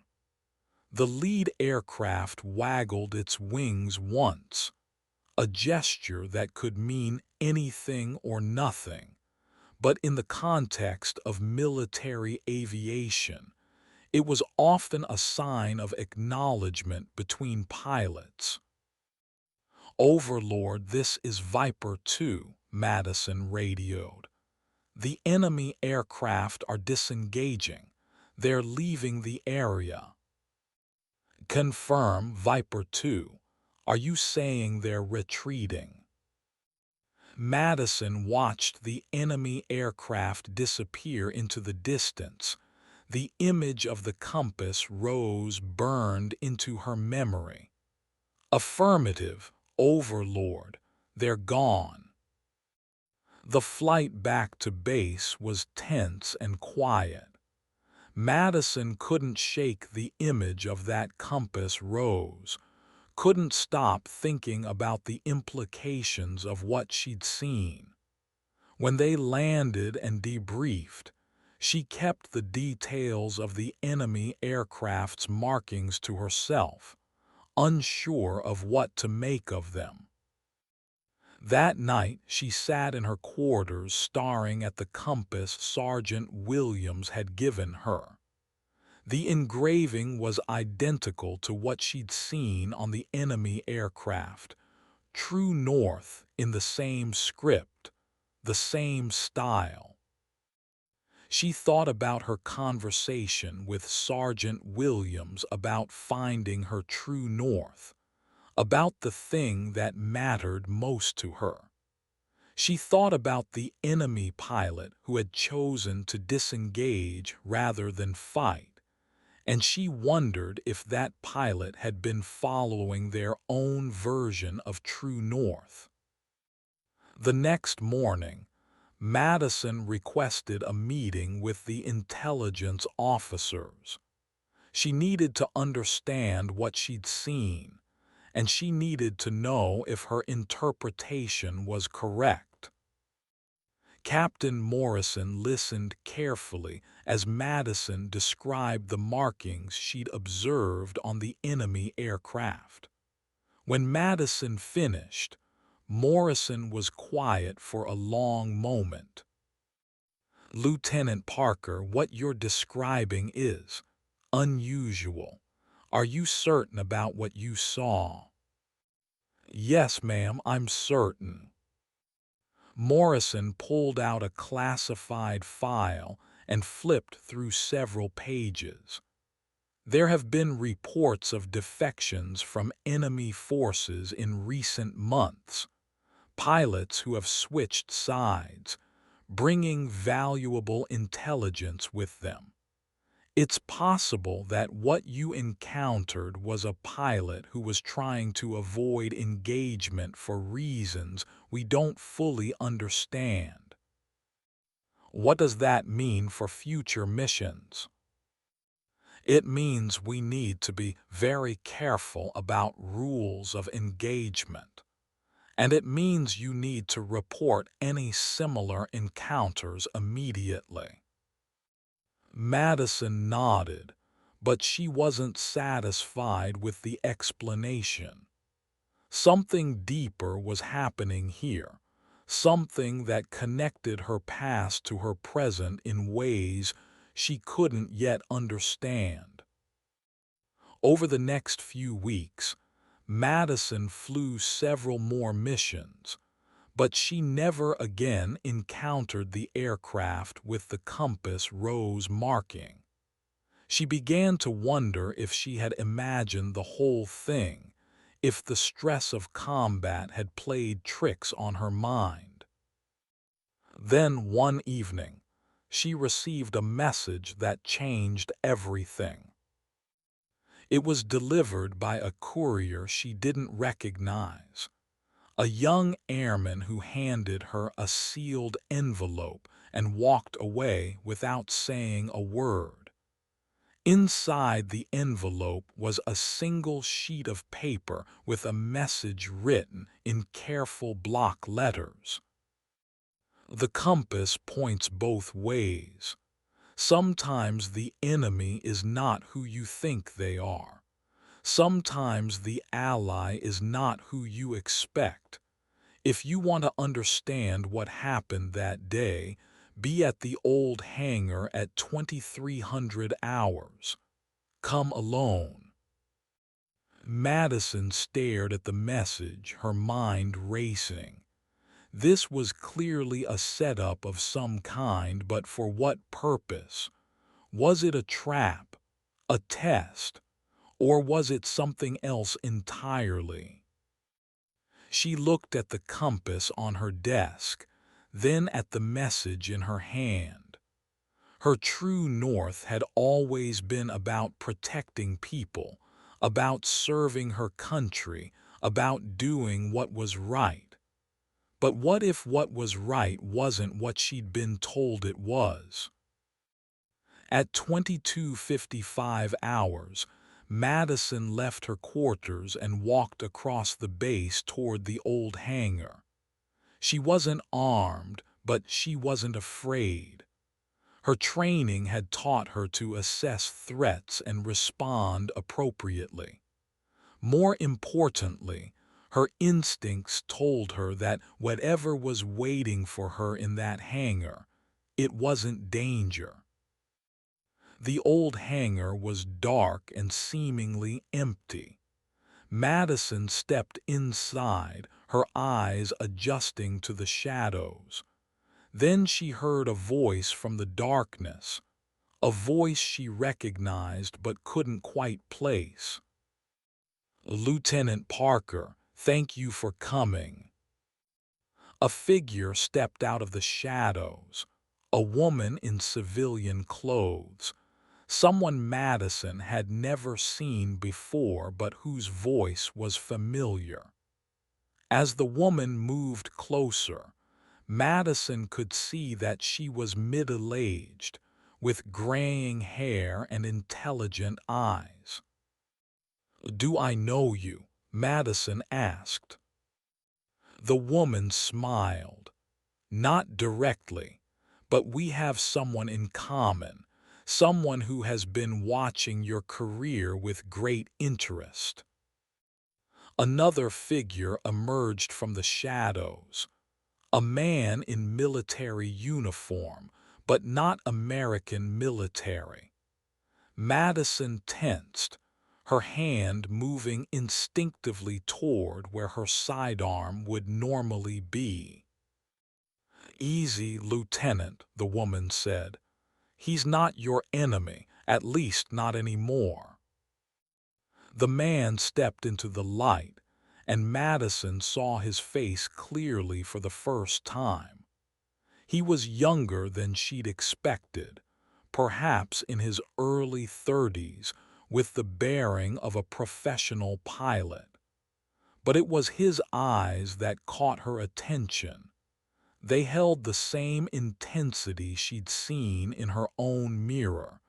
S1: The lead aircraft waggled its wings once, a gesture that could mean anything or nothing, but in the context of military aviation, it was often a sign of acknowledgement between pilots. "Overlord, this is Viper 2, Madison radioed. "The enemy aircraft are disengaging. They're leaving the area." "Confirm, Viper 2. Are you saying they're retreating?" Madison watched the enemy aircraft disappear into the distance. The image of the compass rose burned into her memory. "Affirmative, Overlord. They're gone." The flight back to base was tense and quiet. Madison couldn't shake the image of that compass rose, couldn't stop thinking about the implications of what she'd seen. When they landed and debriefed, she kept the details of the enemy aircraft's markings to herself, unsure of what to make of them. That night, she sat in her quarters staring at the compass Sergeant Williams had given her. The engraving was identical to what she'd seen on the enemy aircraft, "True North" in the same script, the same style. She thought about her conversation with Sergeant Williams about finding her true north, about the thing that mattered most to her. She thought about the enemy pilot who had chosen to disengage rather than fight, and she wondered if that pilot had been following their own version of true north. The next morning, Madison requested a meeting with the intelligence officers. She needed to understand what she'd seen, and she needed to know if her interpretation was correct. Captain Morrison listened carefully as Madison described the markings she'd observed on the enemy aircraft. When Madison finished, Morrison was quiet for a long moment. "Lieutenant Parker, what you're describing is unusual. Are you certain about what you saw?" "Yes, ma'am, I'm certain." Morrison pulled out a classified file and flipped through several pages. "There have been reports of defections from enemy forces in recent months, pilots who have switched sides, bringing valuable intelligence with them. It's possible that what you encountered was a pilot who was trying to avoid engagement for reasons we don't fully understand." "What does that mean for future missions?" "It means we need to be very careful about rules of engagement. And it means you need to report any similar encounters immediately." Madison nodded, but she wasn't satisfied with the explanation. Something deeper was happening here, something that connected her past to her present in ways she couldn't yet understand. Over the next few weeks, Madison flew several more missions, but she never again encountered the aircraft with the compass rose marking. She began to wonder if she had imagined the whole thing, if the stress of combat had played tricks on her mind. Then one evening, she received a message that changed everything. It was delivered by a courier she didn't recognize, a young airman who handed her a sealed envelope and walked away without saying a word. Inside the envelope was a single sheet of paper with a message written in careful block letters. "The compass points both ways. Sometimes the enemy is not who you think they are. Sometimes the ally is not who you expect. If you want to understand what happened that day, be at the old hangar at 2300 hours. Come alone." Madison stared at the message, her mind racing. This was clearly a setup of some kind, but for what purpose? Was it a trap, a test, or was it something else entirely? She looked at the compass on her desk, then at the message in her hand. Her true north had always been about protecting people, about serving her country, about doing what was right. But what if what was right wasn't what she'd been told it was? At 22:55 hours, Madison left her quarters and walked across the base toward the old hangar. She wasn't armed, but she wasn't afraid. Her training had taught her to assess threats and respond appropriately. More importantly, her instincts told her that whatever was waiting for her in that hangar, it wasn't danger. The old hangar was dark and seemingly empty. Madison stepped inside, her eyes adjusting to the shadows. Then she heard a voice from the darkness, a voice she recognized but couldn't quite place. "Lieutenant Parker, thank you for coming." A figure stepped out of the shadows, a woman in civilian clothes, someone Madison had never seen before but whose voice was familiar. As the woman moved closer, Madison could see that she was middle-aged, with graying hair and intelligent eyes. "Do I know you?" Madison asked. The woman smiled. "Not directly, but we have someone in common, someone who has been watching your career with great interest." Another figure emerged from the shadows, a man in military uniform, but not American military. Madison tensed, her hand moving instinctively toward where her sidearm would normally be. "Easy, Lieutenant," the woman said. "He's not your enemy, at least not anymore." The man stepped into the light, and Madison saw his face clearly for the first time. He was younger than she'd expected, perhaps in his early 30s, with the bearing of a professional pilot. But it was his eyes that caught her attention. They held the same intensity she'd seen in her own mirror,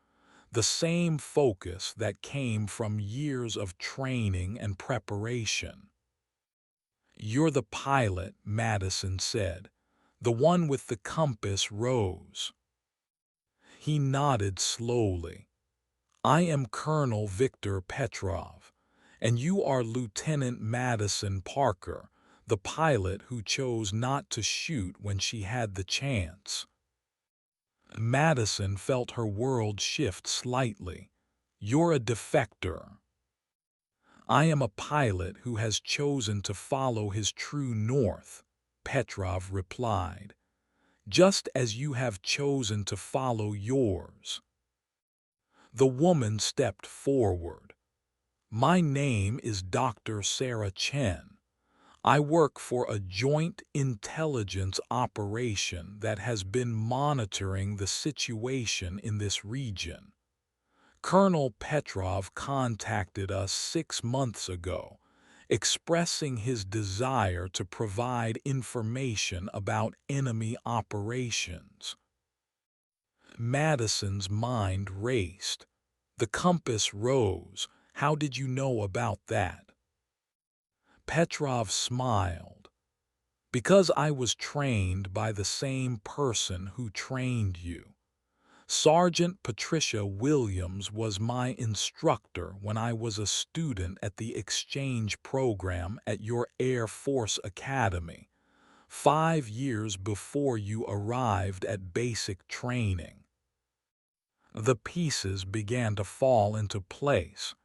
S1: the same focus that came from years of training and preparation. "You're the pilot," Madison said, "the one with the compass rose." He nodded slowly. "I am Colonel Victor Petrov, and you are Lieutenant Madison Parker, the pilot who chose not to shoot when she had the chance." Madison felt her world shift slightly. "You're a defector." "I am a pilot who has chosen to follow his true north," Petrov replied, "just as you have chosen to follow yours." The woman stepped forward. "My name is Dr. Sarah Chen. I work for a joint intelligence operation that has been monitoring the situation in this region. Colonel Petrov contacted us 6 months ago, expressing his desire to provide information about enemy operations." Madison's mind raced. "The compass rose. How did you know about that?" Petrov smiled. "Because I was trained by the same person who trained you. Sergeant Patricia Williams was my instructor when I was a student at the exchange program at your Air Force Academy, 5 years before you arrived at basic training." The pieces began to fall into place.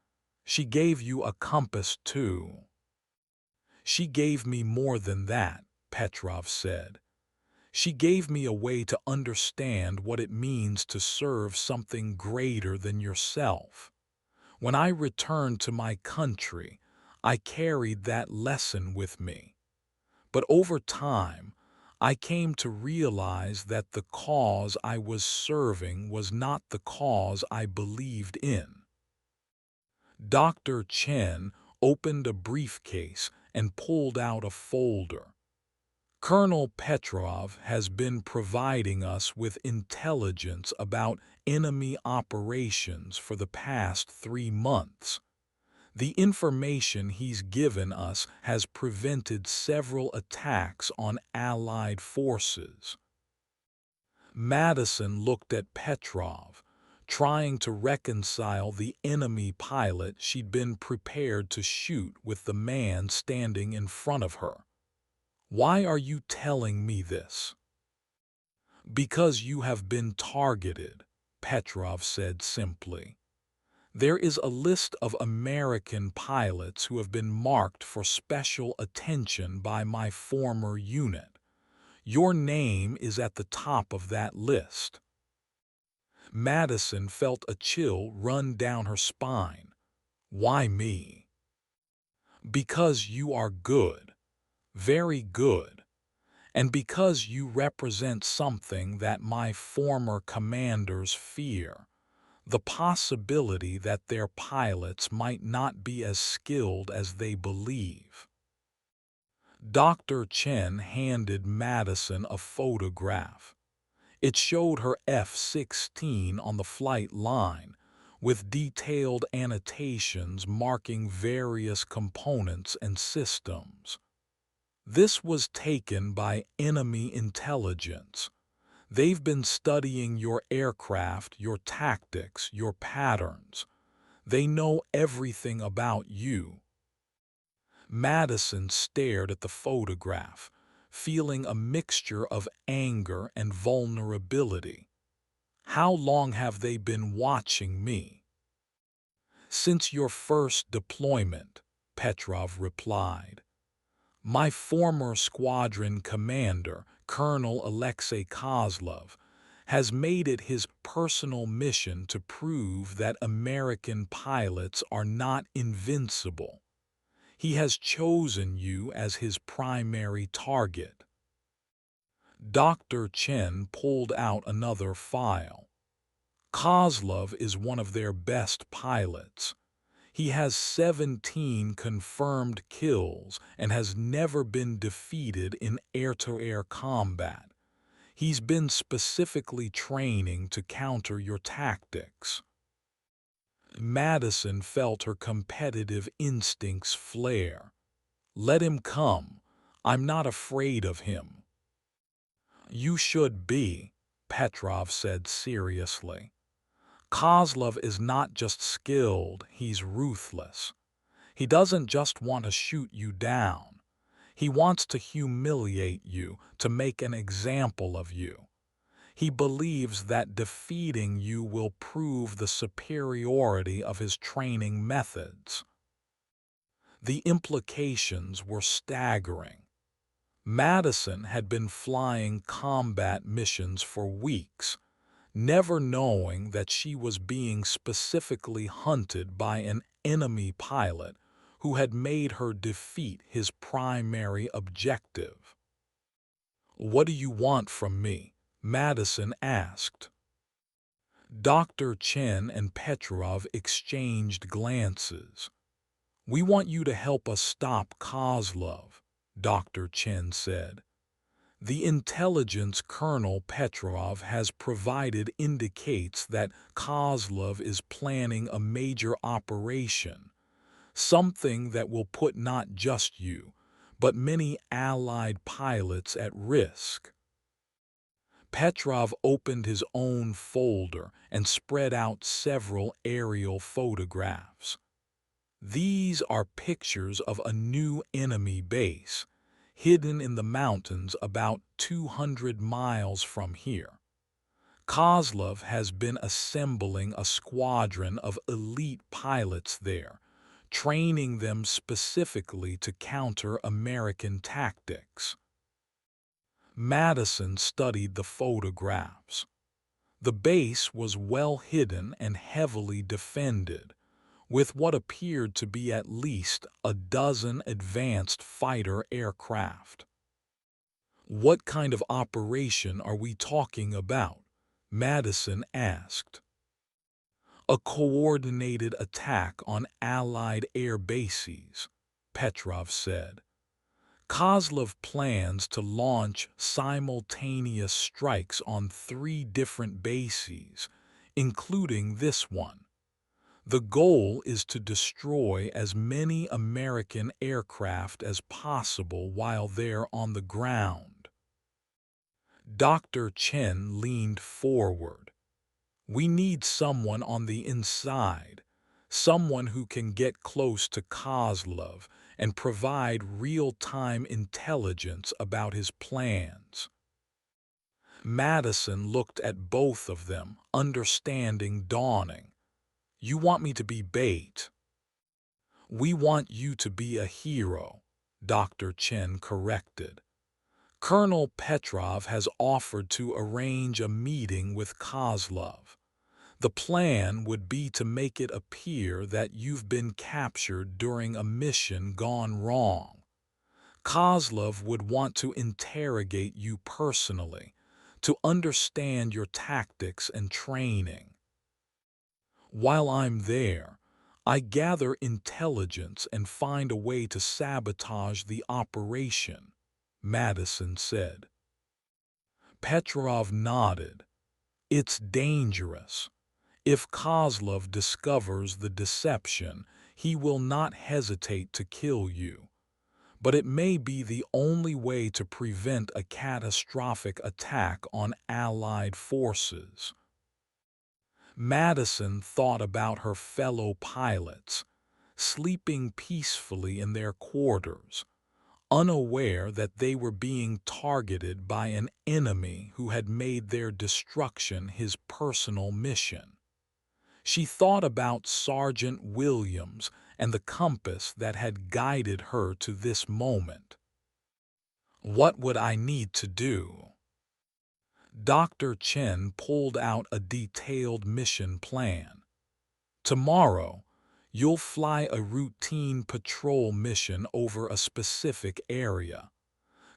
S1: "She gave you a compass too." "She gave me more than that," Petrov said. "She gave me a way to understand what it means to serve something greater than yourself. When I returned to my country, I carried that lesson with me. But over time, I came to realize that the cause I was serving was not the cause I believed in." Dr. Chen opened a briefcase and pulled out a folder. "Colonel Petrov has been providing us with intelligence about enemy operations for the past 3 months. The information he's given us has prevented several attacks on Allied forces." Madison looked at Petrov, trying to reconcile the enemy pilot she'd been prepared to shoot with the man standing in front of her. "Why are you telling me this?" "Because you have been targeted," Petrov said simply. "There is a list of American pilots who have been marked for special attention by my former unit. Your name is at the top of that list." Madison felt a chill run down her spine. "Why me?" "Because you are good, very good, and because you represent something that my former commanders fear, the possibility that their pilots might not be as skilled as they believe." Dr. Chen handed Madison a photograph. It showed her F-16 on the flight line, with detailed annotations marking various components and systems. This was taken by enemy intelligence. They've been studying your aircraft, your tactics, your patterns. They know everything about you. Madison stared at the photograph, feeling a mixture of anger and vulnerability. How long have they been watching me? Since your first deployment, Petrov replied. My former squadron commander, Colonel Alexei Kozlov, has made it his personal mission to prove that American pilots are not invincible. He has chosen you as his primary target. Dr. Chen pulled out another file. Kozlov is one of their best pilots. He has 17 confirmed kills and has never been defeated in air-to-air combat. He's been specifically training to counter your tactics. Madison felt her competitive instincts flare. Let him come. I'm not afraid of him. You should be, Petrov said seriously. Kozlov is not just skilled, he's ruthless. He doesn't just want to shoot you down. He wants to humiliate you, to make an example of you. He believes that defeating you will prove the superiority of his training methods. The implications were staggering. Madison had been flying combat missions for weeks, never knowing that she was being specifically hunted by an enemy pilot who had made her defeat his primary objective. What do you want from me? Madison asked. Dr. Chen and Petrov exchanged glances. We want you to help us stop Kozlov, Dr. Chen said. The intelligence Colonel Petrov has provided indicates that Kozlov is planning a major operation, something that will put not just you, but many Allied pilots at risk. Petrov opened his own folder and spread out several aerial photographs. These are pictures of a new enemy base, hidden in the mountains about 200 miles from here. Kozlov has been assembling a squadron of elite pilots there, training them specifically to counter American tactics. Madison studied the photographs. The base was well hidden and heavily defended, with what appeared to be at least a dozen advanced fighter aircraft. What kind of operation are we talking about? Madison asked. A coordinated attack on Allied air bases, Petrov said. Kozlov plans to launch simultaneous strikes on 3 different bases, including this one. The goal is to destroy as many American aircraft as possible while they're on the ground. Dr. Chen leaned forward. We need someone on the inside, someone who can get close to Kozlov and provide real-time intelligence about his plans. Madison looked at both of them, understanding dawning. You want me to be bait? We want you to be a hero, Dr. Chen corrected. Colonel Petrov has offered to arrange a meeting with Kozlov. The plan would be to make it appear that you've been captured during a mission gone wrong. Kozlov would want to interrogate you personally, to understand your tactics and training. While I'm there, I gather intelligence and find a way to sabotage the operation, Madison said. Petrov nodded. It's dangerous. If Kozlov discovers the deception, he will not hesitate to kill you. But it may be the only way to prevent a catastrophic attack on Allied forces. Madison thought about her fellow pilots, sleeping peacefully in their quarters, unaware that they were being targeted by an enemy who had made their destruction his personal mission. She thought about Sergeant Williams and the compass that had guided her to this moment. What would I need to do? Dr. Chen pulled out a detailed mission plan. Tomorrow, you'll fly a routine patrol mission over a specific area.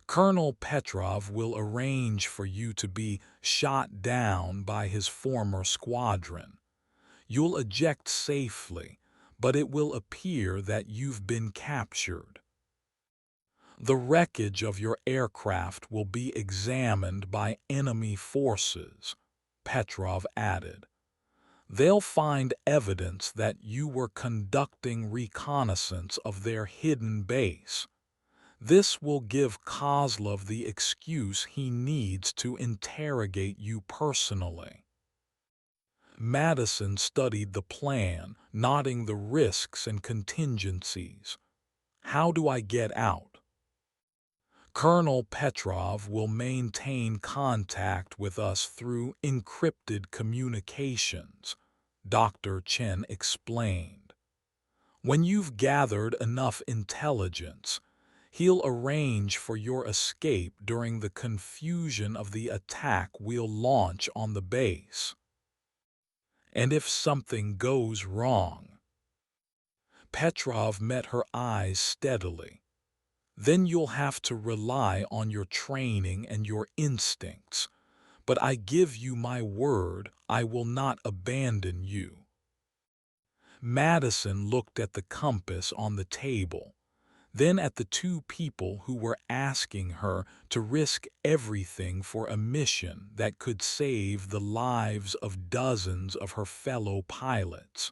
S1: Colonel Petrov will arrange for you to be shot down by his former squadron. You'll eject safely, but it will appear that you've been captured. The wreckage of your aircraft will be examined by enemy forces, Petrov added. They'll find evidence that you were conducting reconnaissance of their hidden base. This will give Kozlov the excuse he needs to interrogate you personally. Madison studied the plan, noting the risks and contingencies. How do I get out? Colonel Petrov will maintain contact with us through encrypted communications, Dr. Chen explained. When you've gathered enough intelligence, he'll arrange for your escape during the confusion of the attack we'll launch on the base. And if something goes wrong? Petrov met her eyes steadily. Then you'll have to rely on your training and your instincts. But I give you my word, I will not abandon you. Madison looked at the compass on the table, then at the two people who were asking her to risk everything for a mission that could save the lives of dozens of her fellow pilots.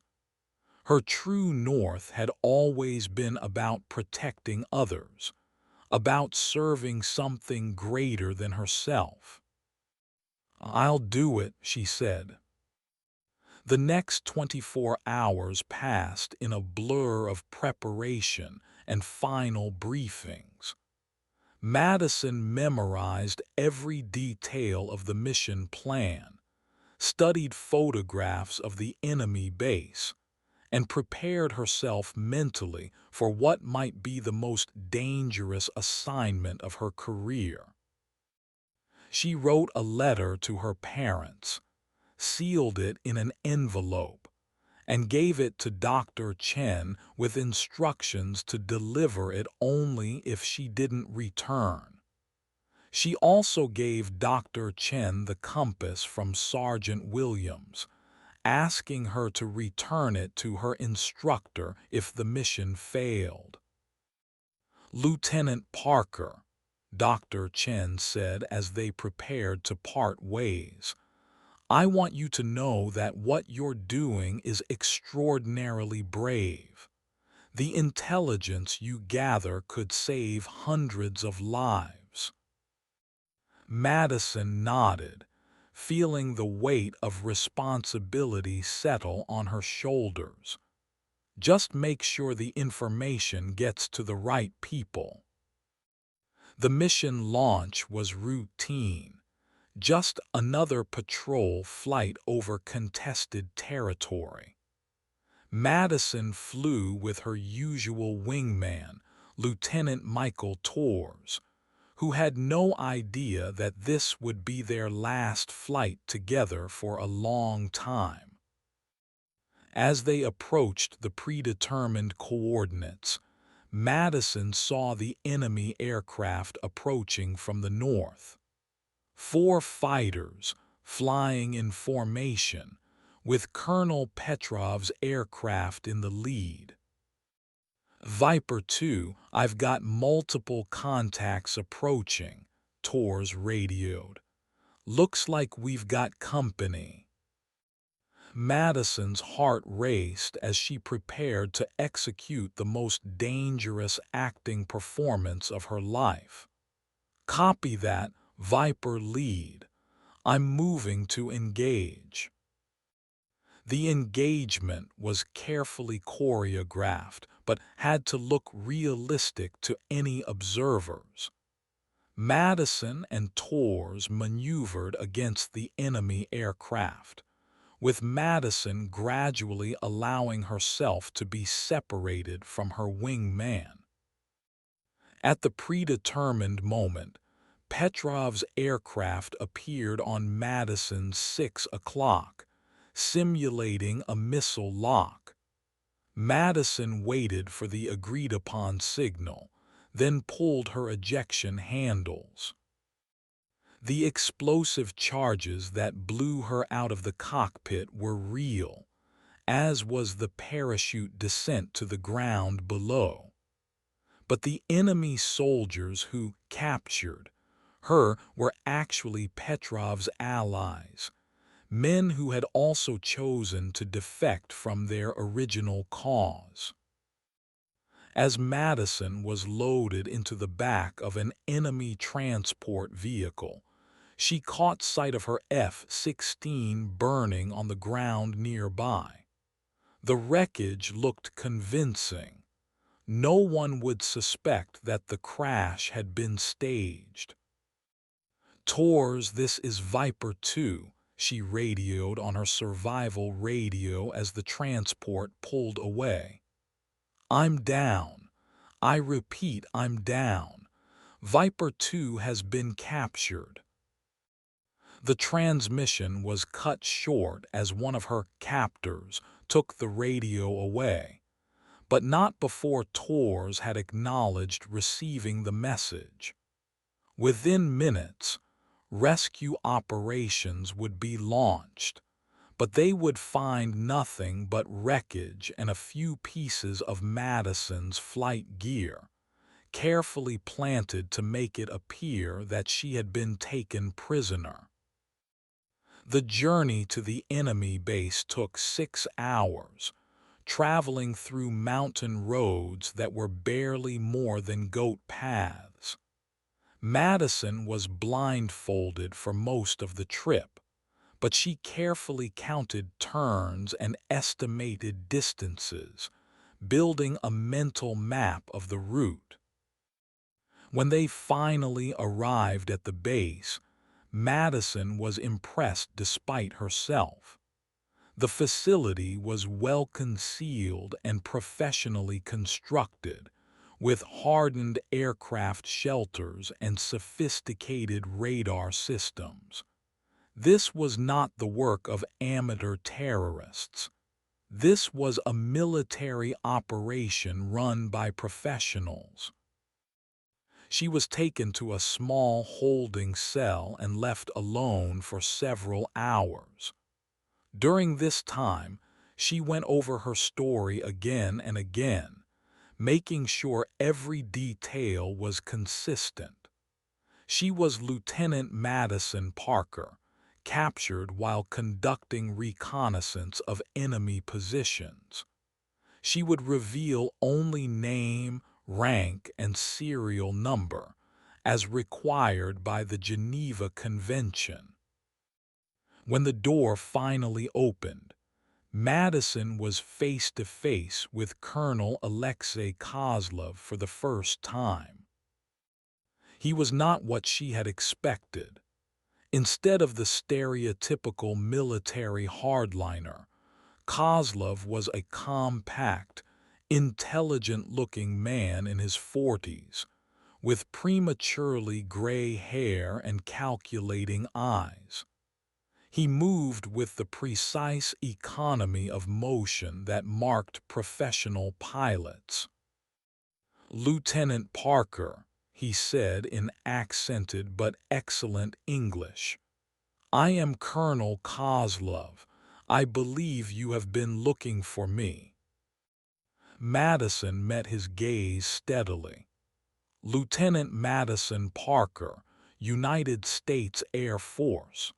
S1: Her true north had always been about protecting others, about serving something greater than herself. I'll do it, she said. The next 24 hours passed in a blur of preparation and final briefings. Madison memorized every detail of the mission plan, studied photographs of the enemy base, and prepared herself mentally for what might be the most dangerous assignment of her career. She wrote a letter to her parents, sealed it in an envelope, and gave it to Dr. Chen with instructions to deliver it only if she didn't return. She also gave Dr. Chen the compass from Sergeant Williams, asking her to return it to her instructor if the mission failed. Lieutenant Parker, Dr. Chen said as they prepared to part ways, I want you to know that what you're doing is extraordinarily brave. The intelligence you gather could save hundreds of lives. Madison nodded, feeling the weight of responsibility settle on her shoulders. Just make sure the information gets to the right people. The mission launch was routine, just another patrol flight over contested territory. Madison flew with her usual wingman, Lieutenant Michael Torres, who had no idea that this would be their last flight together for a long time. As they approached the predetermined coordinates, Madison saw the enemy aircraft approaching from the north. 4 fighters, flying in formation, with Colonel Petrov's aircraft in the lead. Viper 2, I've got multiple contacts approaching, Tors radioed. Looks like we've got company. Madison's heart raced as she prepared to execute the most dangerous acting performance of her life. Copy that, Viper lead. I'm moving to engage. The engagement was carefully choreographed, but had to look realistic to any observers. Madison and Tors maneuvered against the enemy aircraft, with Madison gradually allowing herself to be separated from her wingman. At the predetermined moment, Petrov's aircraft appeared on Madison's 6 o'clock, simulating a missile lock. Madison waited for the agreed-upon signal, then pulled her ejection handles. The explosive charges that blew her out of the cockpit were real, as was the parachute descent to the ground below. But the enemy soldiers who captured her were actually Petrov's allies, men who had also chosen to defect from their original cause. As Madison was loaded into the back of an enemy transport vehicle, she caught sight of her F-16 burning on the ground nearby. The wreckage looked convincing. No one would suspect that the crash had been staged. Tors, this is Viper 2, she radioed on her survival radio as the transport pulled away. I'm down. I repeat, I'm down. Viper 2 has been captured. The transmission was cut short as one of her captors took the radio away, but not before Tors had acknowledged receiving the message. Within minutes, rescue operations would be launched, but they would find nothing but wreckage and a few pieces of Madison's flight gear, carefully planted to make it appear that she had been taken prisoner. The journey to the enemy base took 6 hours, traveling through mountain roads that were barely more than goat paths. Madison was blindfolded for most of the trip, but she carefully counted turns and estimated distances, building a mental map of the route. When they finally arrived at the base, Madison was impressed despite herself. The facility was well concealed and professionally constructed, with hardened aircraft shelters and sophisticated radar systems. This was not the work of amateur terrorists. This was a military operation run by professionals. She was taken to a small holding cell and left alone for several hours. During this time, she went over her story again and again, making sure every detail was consistent. She was Lieutenant Madison Parker, captured while conducting reconnaissance of enemy positions. She would reveal only name, rank, and serial number, as required by the Geneva Convention. When the door finally opened, Madison was face to face with Colonel Alexei Kozlov for the first time. He was not what she had expected. Instead of the stereotypical military hardliner, Kozlov was a compact, intelligent-looking man in his 40s, with prematurely gray hair and calculating eyes. He moved with the precise economy of motion that marked professional pilots. "Lieutenant Parker," he said in accented but excellent English, "I am Colonel Kozlov. I believe you have been looking for me." Madison met his gaze steadily. Lieutenant Madison Parker, United States Air Force,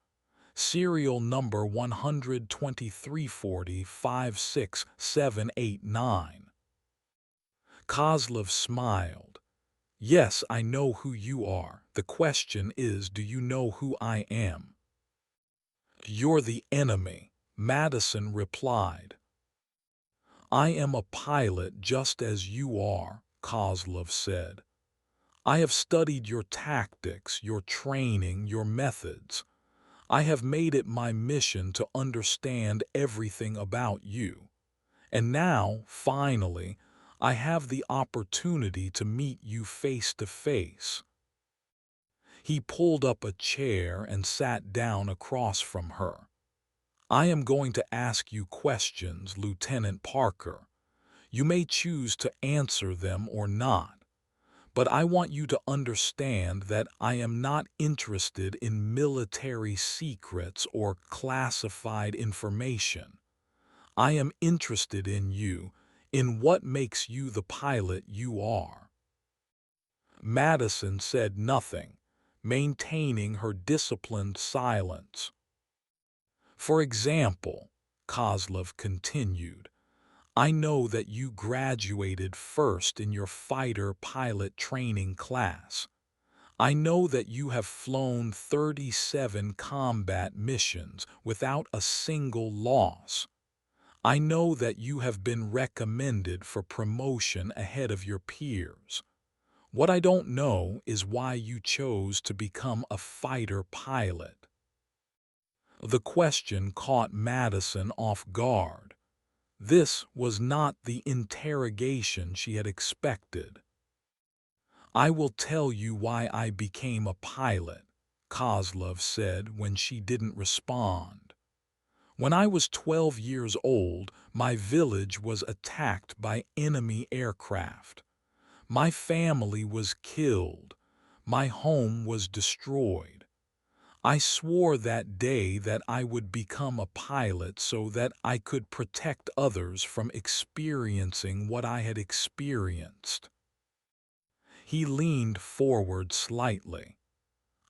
S1: serial number 12340-56789. Kozlov smiled. "Yes, I know who you are. The question is, do you know who I am?" "You're the enemy," Madison replied. "I am a pilot just as you are," Kozlov said. "I have studied your tactics, your training, your methods. I have made it my mission to understand everything about you. And now, finally, I have the opportunity to meet you face to face." He pulled up a chair and sat down across from her. "I am going to ask you questions, Lieutenant Parker. You may choose to answer them or not, but I want you to understand that I am not interested in military secrets or classified information. I am interested in you, in what makes you the pilot you are." Madison said nothing, maintaining her disciplined silence. "For example," Kozlov continued, "I know that you graduated first in your fighter pilot training class. I know that you have flown 37 combat missions without a single loss. I know that you have been recommended for promotion ahead of your peers. What I don't know is why you chose to become a fighter pilot." The question caught Madison off guard. This was not the interrogation she had expected. "I will tell you why I became a pilot," Kozlov said when she didn't respond. "When I was 12 years old, my village was attacked by enemy aircraft. My family was killed. My home was destroyed. I swore that day that I would become a pilot so that I could protect others from experiencing what I had experienced." He leaned forward slightly.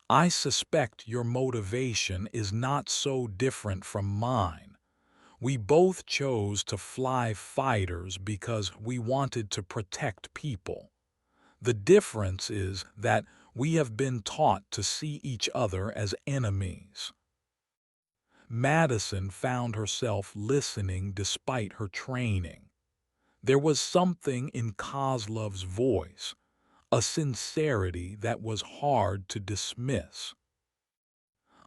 S1: "I suspect your motivation is not so different from mine. We both chose to fly fighters because we wanted to protect people. The difference is that we have been taught to see each other as enemies." Madison found herself listening despite her training. There was something in Kozlov's voice, a sincerity that was hard to dismiss.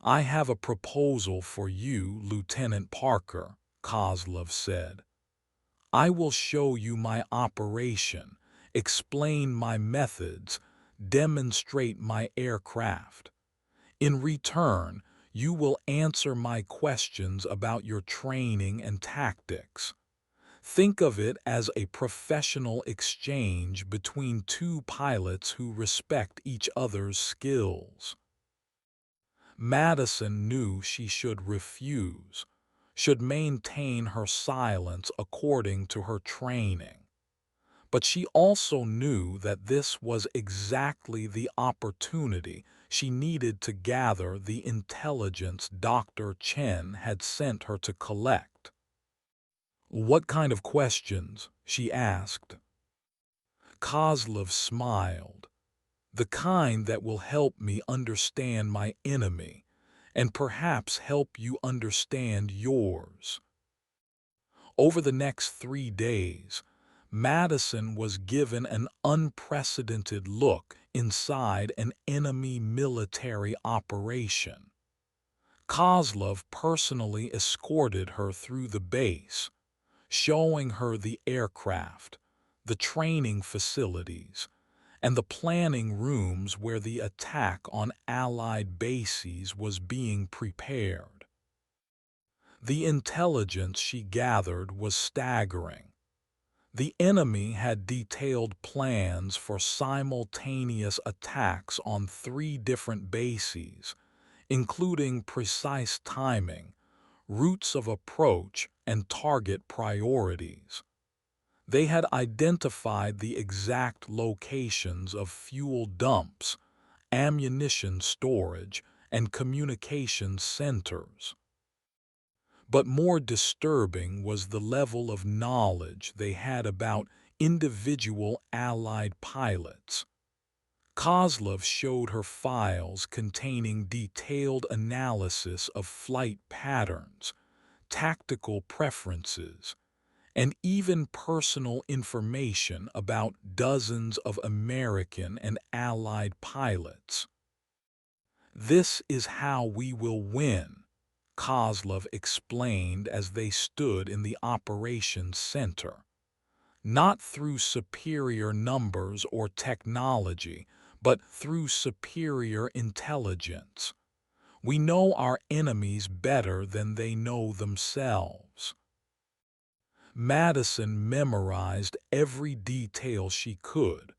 S1: "I have a proposal for you, Lieutenant Parker," Kozlov said. "I will show you my operation, explain my methods, demonstrate my aircraft. In return, you will answer my questions about your training and tactics. Think of it as a professional exchange between two pilots who respect each other's skills." Madison knew she should refuse, should maintain her silence according to her training. But she also knew that this was exactly the opportunity she needed to gather the intelligence Dr. Chen had sent her to collect. "What kind of questions?" she asked. Kozlov smiled. "The kind that will help me understand my enemy, and perhaps help you understand yours." Over the next 3 days, Madison was given an unprecedented look inside an enemy military operation. Kozlov personally escorted her through the base, showing her the aircraft, the training facilities, and the planning rooms where the attack on Allied bases was being prepared. The intelligence she gathered was staggering. The enemy had detailed plans for simultaneous attacks on 3 different bases, including precise timing, routes of approach, and target priorities. They had identified the exact locations of fuel dumps, ammunition storage, and communications centers. But more disturbing was the level of knowledge they had about individual Allied pilots. Kozlov showed her files containing detailed analysis of flight patterns, tactical preferences, and even personal information about dozens of American and Allied pilots. "This is how we will win," Kozlov explained as they stood in the operations center. "Not through superior numbers or technology, but through superior intelligence. We know our enemies better than they know themselves." Madison memorized every detail she could,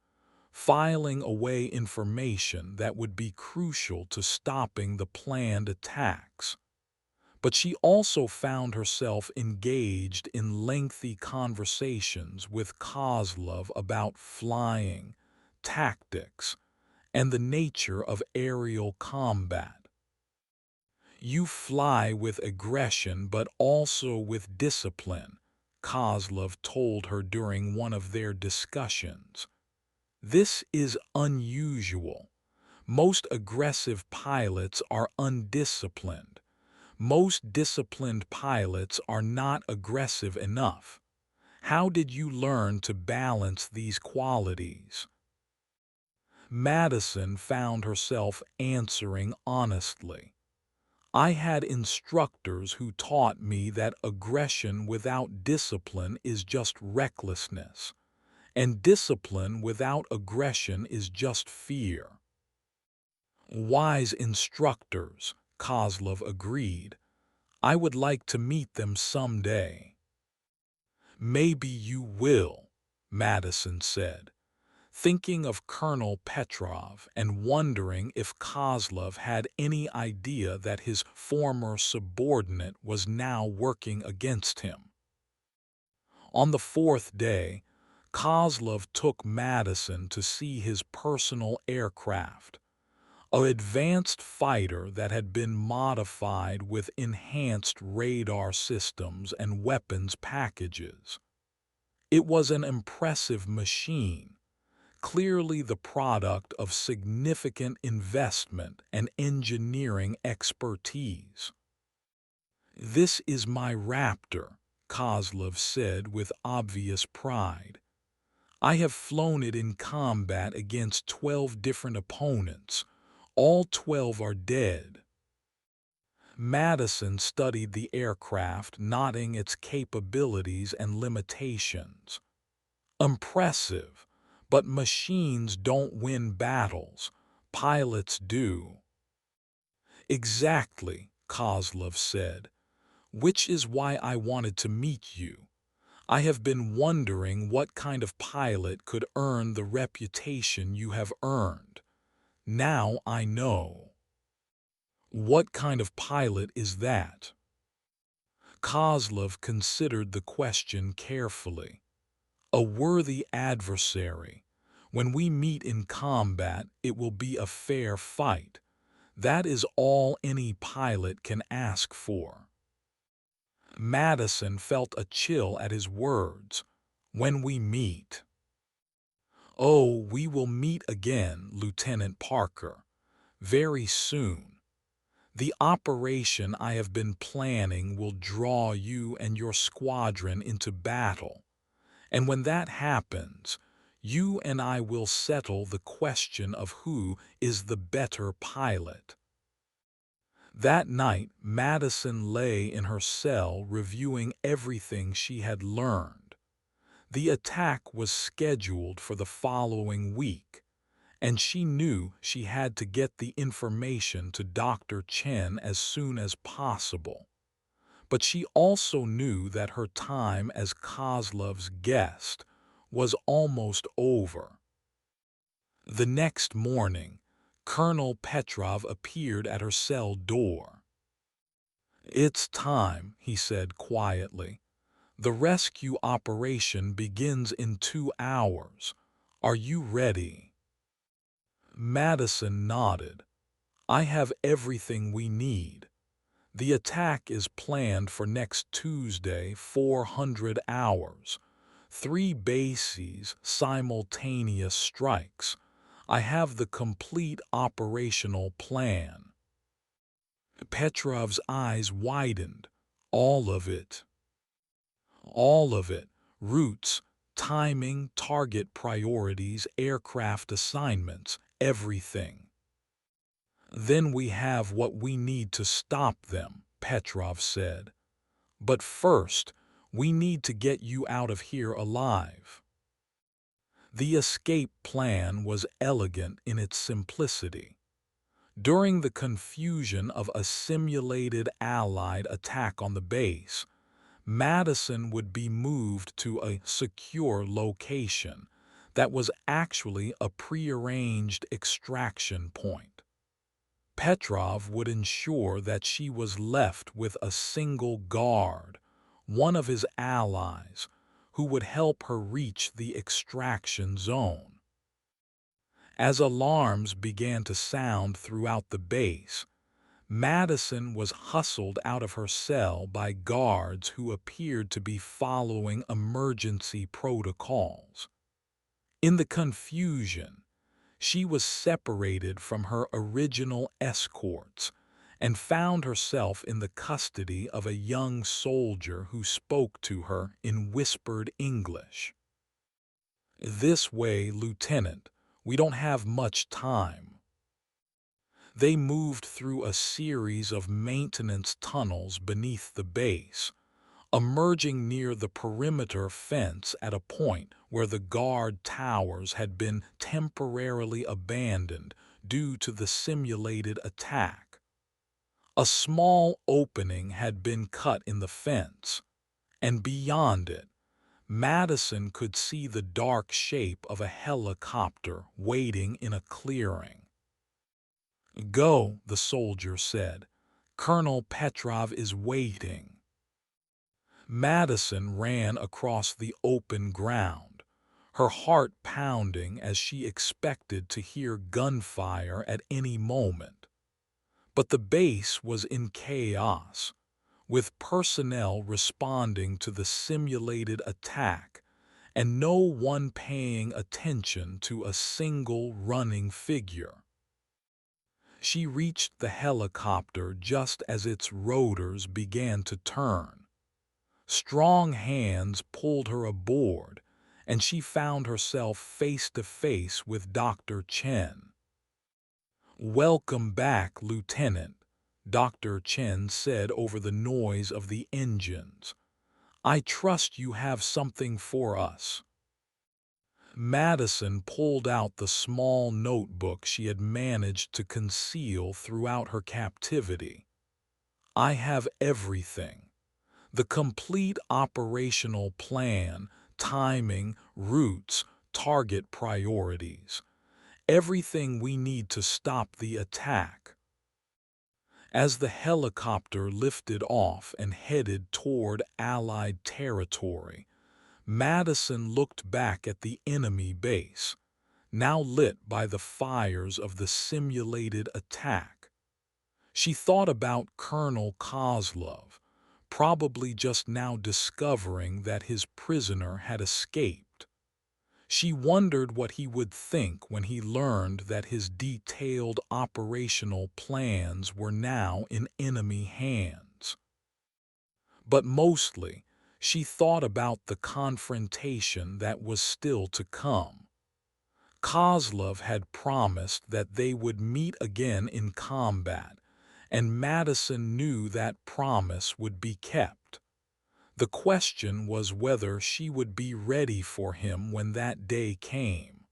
S1: filing away information that would be crucial to stopping the planned attacks. But she also found herself engaged in lengthy conversations with Kozlov about flying, tactics, and the nature of aerial combat. "You fly with aggression but also with discipline," Kozlov told her during one of their discussions. "This is unusual. Most aggressive pilots are undisciplined. Most disciplined pilots are not aggressive enough. How did you learn to balance these qualities?" Madison found herself answering honestly. "I had instructors who taught me that aggression without discipline is just recklessness, and discipline without aggression is just fear." "Wise instructors," Kozlov agreed. "I would like to meet them someday." "Maybe you will," Madison said, thinking of Colonel Petrov and wondering if Kozlov had any idea that his former subordinate was now working against him. On the fourth day, Kozlov took Madison to see his personal aircraft, an advanced fighter that had been modified with enhanced radar systems and weapons packages. It was an impressive machine, clearly the product of significant investment and engineering expertise. "This is my Raptor," Kozlov said with obvious pride. "I have flown it in combat against 12 different opponents. All 12 are dead." Madison studied the aircraft, noting its capabilities and limitations. "Impressive, but machines don't win battles. Pilots do." "Exactly," Kozlov said, "which is why I wanted to meet you. I have been wondering what kind of pilot could earn the reputation you have earned. Now I know." "What kind of pilot is that?" Kozlov considered the question carefully. "A worthy adversary. When we meet in combat, it will be a fair fight. That is all any pilot can ask for." Madison felt a chill at his words. "When we meet." "Oh, we will meet again, Lieutenant Parker. Very soon. The operation I have been planning will draw you and your squadron into battle. And when that happens, you and I will settle the question of who is the better pilot." That night, Madison lay in her cell reviewing everything she had learned. The attack was scheduled for the following week, and she knew she had to get the information to Dr. Chen as soon as possible. But she also knew that her time as Kozlov's guest was almost over. The next morning, Colonel Petrov appeared at her cell door. "It's time," he said quietly. "The rescue operation begins in 2 hours. Are you ready?" Madison nodded. "I have everything we need. The attack is planned for next Tuesday, 400 hours. 3 bases, simultaneous strikes. I have the complete operational plan." Petrov's eyes widened. "All of it?" "All of it. Routes, timing, target priorities, aircraft assignments, everything." "Then we have what we need to stop them," Petrov said. "But first, we need to get you out of here alive." The escape plan was elegant in its simplicity. During the confusion of a simulated Allied attack on the base, Madison would be moved to a secure location that was actually a prearranged extraction point. Petrov would ensure that she was left with a single guard, one of his allies, who would help her reach the extraction zone. As alarms began to sound throughout the base, Madison was hustled out of her cell by guards who appeared to be following emergency protocols. In the confusion, she was separated from her original escorts and found herself in the custody of a young soldier who spoke to her in whispered English. "This way, Lieutenant. We don't have much time." They moved through a series of maintenance tunnels beneath the base, emerging near the perimeter fence at a point where the guard towers had been temporarily abandoned due to the simulated attack. A small opening had been cut in the fence, and beyond it, Madison could see the dark shape of a helicopter waiting in a clearing. "Go," the soldier said. "Colonel Petrov is waiting." Madison ran across the open ground, her heart pounding as she expected to hear gunfire at any moment. But the base was in chaos, with personnel responding to the simulated attack and no one paying attention to a single running figure. She reached the helicopter just as its rotors began to turn. Strong hands pulled her aboard, and she found herself face to face with Dr. Chen. "Welcome back, Lieutenant," Dr. Chen said over the noise of the engines. "I trust you have something for us." Madison pulled out the small notebook she had managed to conceal throughout her captivity. "I have everything. The complete operational plan, timing, routes, target priorities. Everything we need to stop the attack." As the helicopter lifted off and headed toward Allied territory, Madison looked back at the enemy base, now lit by the fires of the simulated attack. She thought about Colonel Kozlov, probably just now discovering that his prisoner had escaped. She wondered what he would think when he learned that his detailed operational plans were now in enemy hands. But mostly, she thought about the confrontation that was still to come. Kozlov had promised that they would meet again in combat, and Madison knew that promise would be kept. The question was whether she would be ready for him when that day came.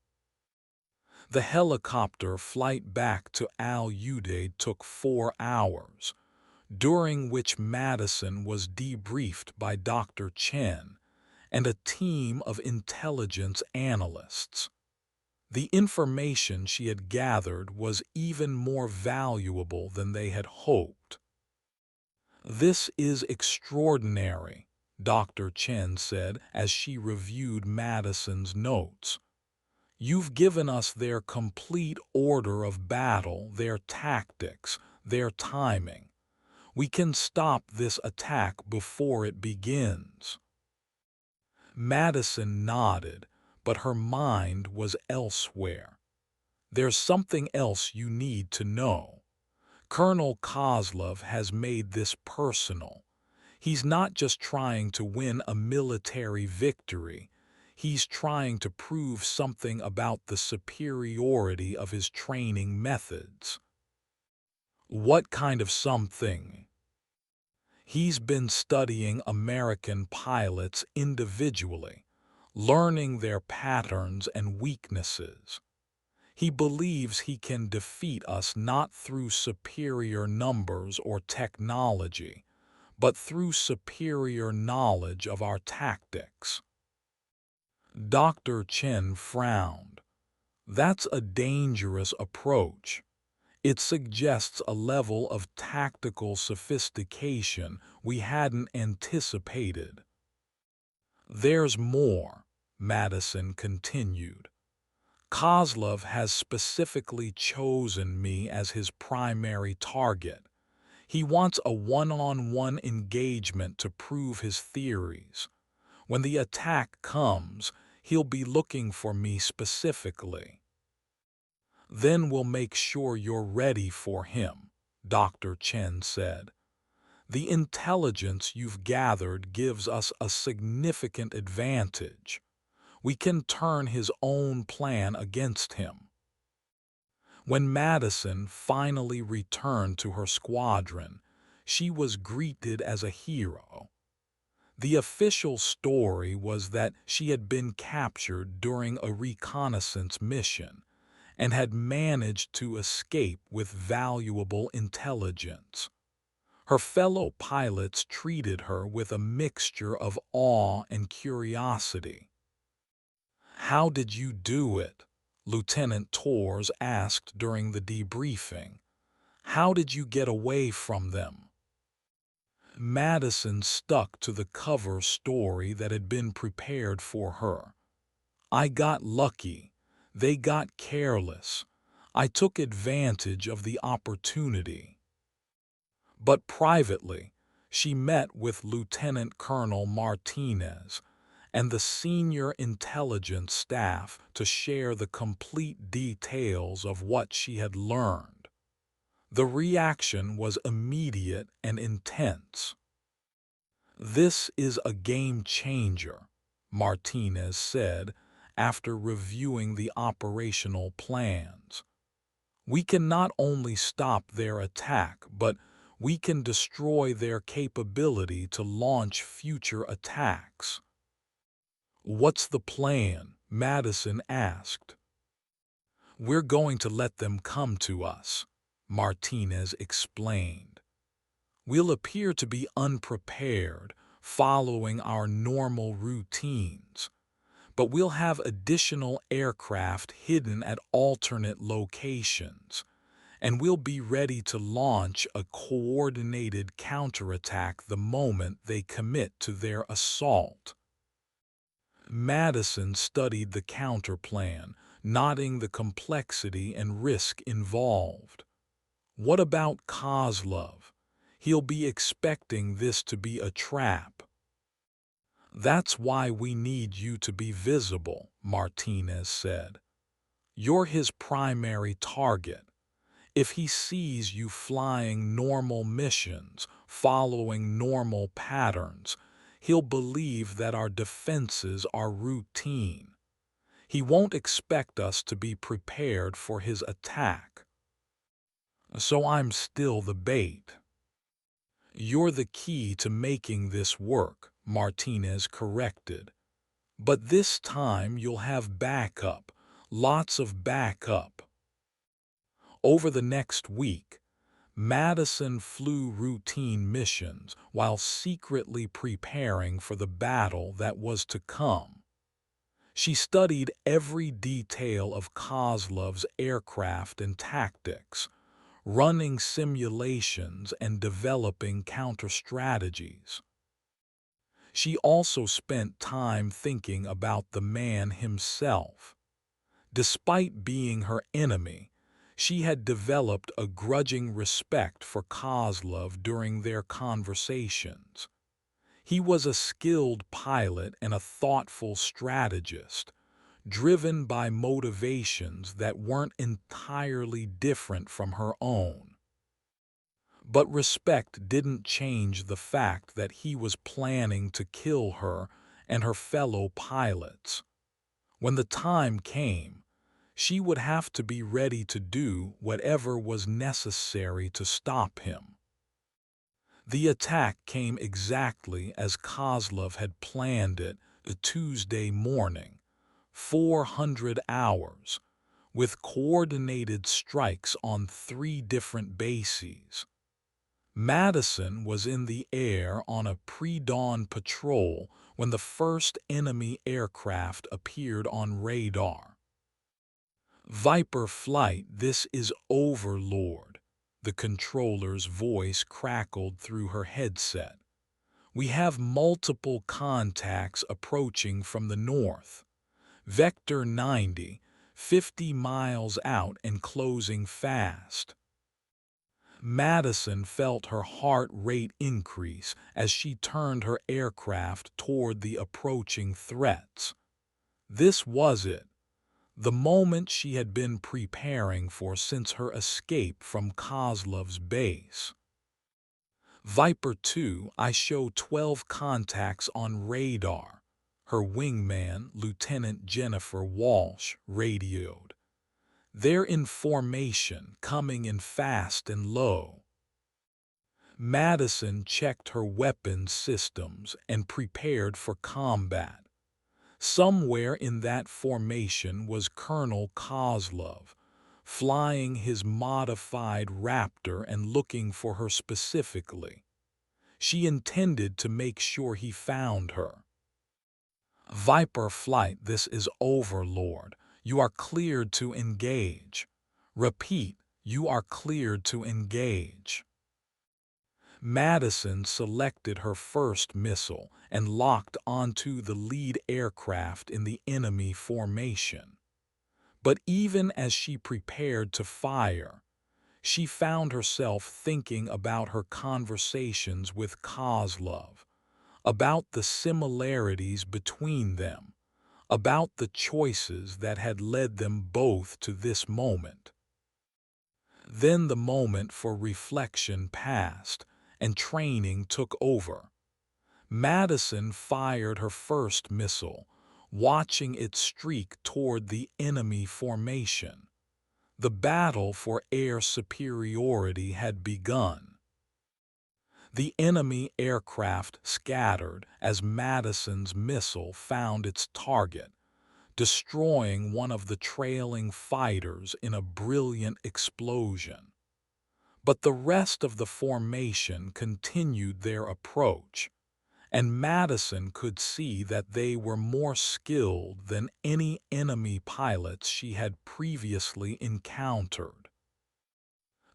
S1: The helicopter flight back to Al-Udeid took 4 hours, during which Madison was debriefed by Dr. Chen and a team of intelligence analysts. The information she had gathered was even more valuable than they had hoped. This is extraordinary, Dr. Chen said as she reviewed Madison's notes. You've given us their complete order of battle, their tactics, their timing. We can stop this attack before it begins. Madison nodded, but her mind was elsewhere. There's something else you need to know. Colonel Kozlov has made this personal. He's not just trying to win a military victory. He's trying to prove something about the superiority of his training methods. What kind of something? He's been studying American pilots individually, learning their patterns and weaknesses. He believes he can defeat us not through superior numbers or technology, but through superior knowledge of our tactics. Dr. Chen frowned. That's a dangerous approach. It suggests a level of tactical sophistication we hadn't anticipated. There's more, Madison continued. Kozlov has specifically chosen me as his primary target. He wants a one-on-one engagement to prove his theories. When the attack comes, he'll be looking for me specifically. Then we'll make sure you're ready for him, Dr. Chen said. The intelligence you've gathered gives us a significant advantage. We can turn his own plan against him. When Madison finally returned to her squadron, she was greeted as a hero. The official story was that she had been captured during a reconnaissance mission and had managed to escape with valuable intelligence. Her fellow pilots treated her with a mixture of awe and curiosity. "How did you do it?" Lieutenant Torres asked during the debriefing. "How did you get away from them?" Madison stuck to the cover story that had been prepared for her. "I got lucky. They got careless. I took advantage of the opportunity." But privately, she met with Lieutenant Colonel Martinez and the senior intelligence staff to share the complete details of what she had learned. The reaction was immediate and intense. "This is a game changer," Martinez said after reviewing the operational plans. "We can not only stop their attack, but we can destroy their capability to launch future attacks." "What's the plan?" Madison asked. "We're going to let them come to us," Martinez explained. "We'll appear to be unprepared, following our normal routines, but we'll have additional aircraft hidden at alternate locations, and we'll be ready to launch a coordinated counterattack the moment they commit to their assault." Madison studied the counterplan, noting the complexity and risk involved. "What about Kozlov? He'll be expecting this to be a trap." "That's why we need you to be visible," Martinez said. "You're his primary target. If he sees you flying normal missions, following normal patterns, he'll believe that our defenses are routine. He won't expect us to be prepared for his attack." "So I'm still the bait." "You're the key to making this work," Martinez corrected. "But this time you'll have backup, lots of backup." Over the next week, Madison flew routine missions while secretly preparing for the battle that was to come. She studied every detail of Kozlov's aircraft and tactics, running simulations and developing counter-strategies. She also spent time thinking about the man himself. Despite being her enemy, she had developed a grudging respect for Kozlov during their conversations. He was a skilled pilot and a thoughtful strategist, driven by motivations that weren't entirely different from her own. But respect didn't change the fact that he was planning to kill her and her fellow pilots. When the time came, she would have to be ready to do whatever was necessary to stop him. The attack came exactly as Kozlov had planned it, a Tuesday morning, 400 hours, with coordinated strikes on 3 different bases. Madison was in the air on a pre-dawn patrol when the first enemy aircraft appeared on radar. "Viper flight, this is Overlord," the controller's voice crackled through her headset. "We have multiple contacts approaching from the north. Vector 90, 50 miles out and closing fast." Madison felt her heart rate increase as she turned her aircraft toward the approaching threats. This was it, the moment she had been preparing for since her escape from Kozlov's base. "Viper 2, I show 12 contacts on radar," her wingman, Lieutenant Jennifer Walsh, radioed. "They're in formation, coming in fast and low." Madison checked her weapons systems and prepared for combat. Somewhere in that formation was Colonel Kozlov, flying his modified Raptor and looking for her specifically. She intended to make sure he found her. "Viper flight, this is Overlord. You are cleared to engage. Repeat, you are cleared to engage." Madison selected her first missile and locked onto the lead aircraft in the enemy formation. But even as she prepared to fire, she found herself thinking about her conversations with Kozlov, about the similarities between them, about the choices that had led them both to this moment. Then the moment for reflection passed, and training took over. Madison fired her first missile, watching it streak toward the enemy formation. The battle for air superiority had begun. The enemy aircraft scattered as Madison's missile found its target, destroying one of the trailing fighters in a brilliant explosion. But the rest of the formation continued their approach, and Madison could see that they were more skilled than any enemy pilots she had previously encountered.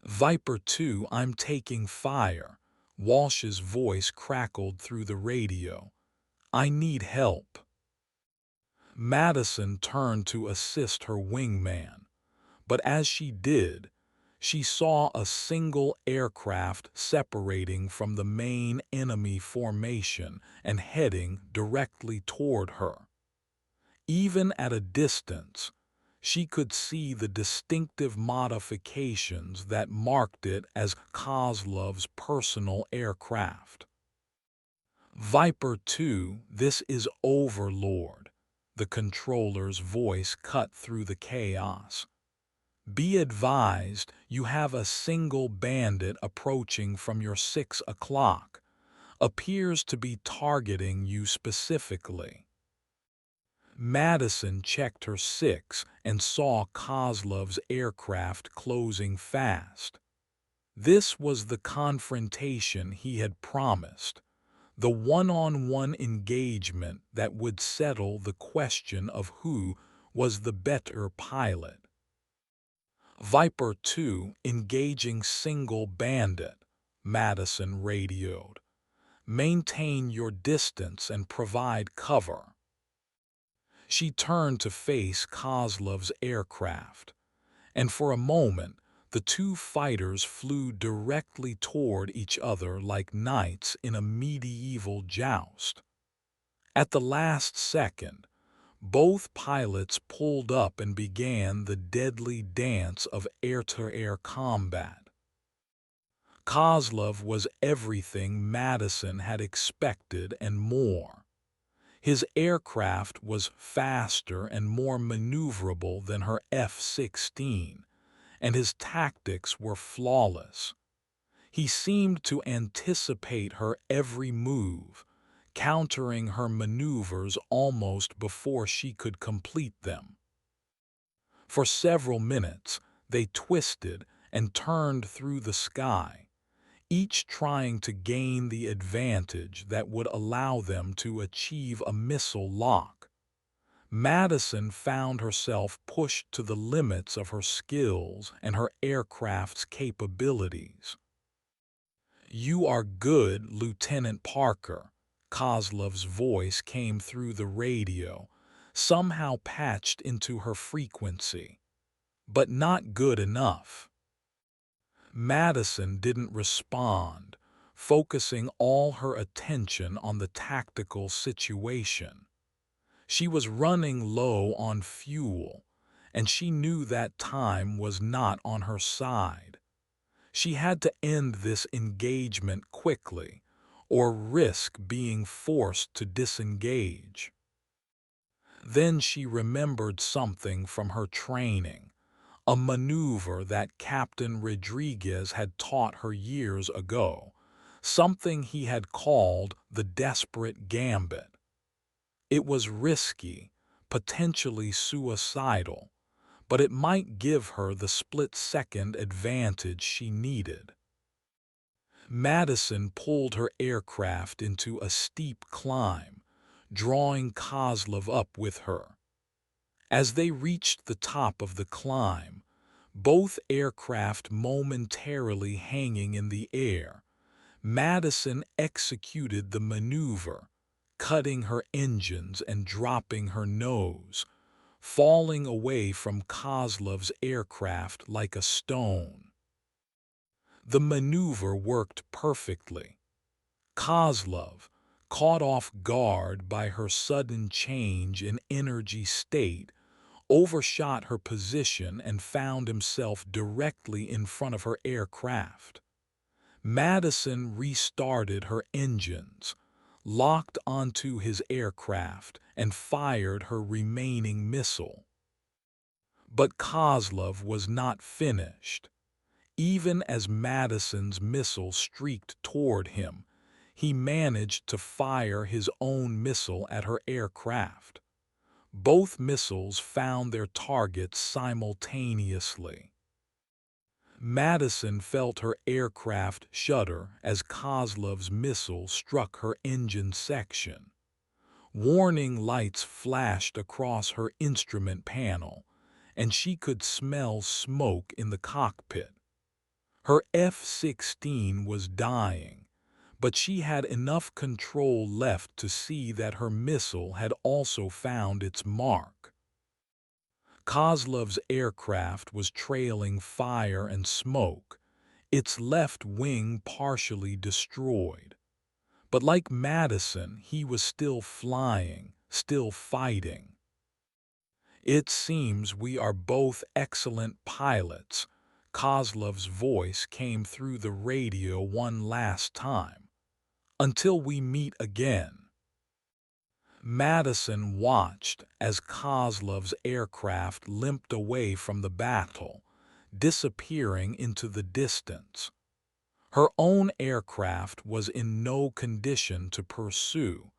S1: "Viper 2, I'm taking fire," Walsh's voice crackled through the radio. "I need help." Madison turned to assist her wingman, but as she did, she saw a single aircraft separating from the main enemy formation and heading directly toward her. Even at a distance, she could see the distinctive modifications that marked it as Kozlov's personal aircraft. "Viper 2, this is Overlord," the controller's voice cut through the chaos. "Be advised, you have a single bandit approaching from your 6 o'clock. Appears to be targeting you specifically." Madison checked her 6 and saw Kozlov's aircraft closing fast. This was the confrontation he had promised, the one-on-one engagement that would settle the question of who was the better pilot. Viper 2 engaging single bandit, Madison radioed. Maintain your distance and provide cover. She turned to face Kozlov's aircraft, and for a moment the two fighters flew directly toward each other like knights in a medieval joust. At the last second, both pilots pulled up and began the deadly dance of air-to-air combat. Kozlov was everything Madison had expected and more. His aircraft was faster and more maneuverable than her F-16, and his tactics were flawless. He seemed to anticipate her every move, countering her maneuvers almost before she could complete them. For several minutes, they twisted and turned through the sky, each trying to gain the advantage that would allow them to achieve a missile lock. Madison found herself pushed to the limits of her skills and her aircraft's capabilities. "You are good, Lieutenant Parker," Kozlov's voice came through the radio, somehow patched into her frequency. "But not good enough." Madison didn't respond, focusing all her attention on the tactical situation. She was running low on fuel, and she knew that time was not on her side. She had to end this engagement quickly, or risk being forced to disengage. Then she remembered something from her training, a maneuver that Captain Rodriguez had taught her years ago, something he had called the desperate gambit. It was risky, potentially suicidal, but it might give her the split-second advantage she needed. Madison pulled her aircraft into a steep climb, drawing Kozlov up with her. As they reached the top of the climb, both aircraft momentarily hanging in the air, Madison executed the maneuver, cutting her engines and dropping her nose, falling away from Kozlov's aircraft like a stone. The maneuver worked perfectly. Kozlov, caught off guard by her sudden change in energy state, overshot her position and found himself directly in front of her aircraft. Madison restarted her engines, locked onto his aircraft, and fired her remaining missile. But Kozlov was not finished. Even as Madison's missile streaked toward him, he managed to fire his own missile at her aircraft. Both missiles found their targets simultaneously. Madison felt her aircraft shudder as Kozlov's missile struck her engine section. Warning lights flashed across her instrument panel, and she could smell smoke in the cockpit. Her F-16 was dying, but she had enough control left to see that her missile had also found its mark. Kozlov's aircraft was trailing fire and smoke, its left wing partially destroyed. But like Madison, he was still flying, still fighting. "It seems we are both excellent pilots," Kozlov's voice came through the radio one last time. "Until we meet again." Madison watched as Kozlov's aircraft limped away from the battle, disappearing into the distance. Her own aircraft was in no condition to pursue,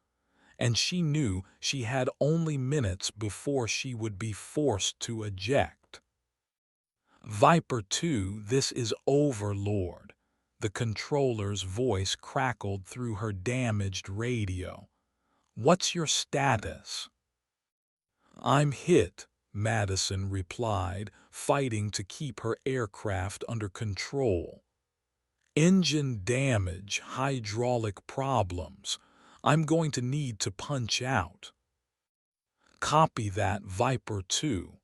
S1: and she knew she had only minutes before she would be forced to eject. "Viper 2, this is over, Lord," the controller's voice crackled through her damaged radio. "What's your status?" "I'm hit," Madison replied, fighting to keep her aircraft under control. Engine damage, hydraulic problems. I'm going to need to punch out. Copy that, Viper 2.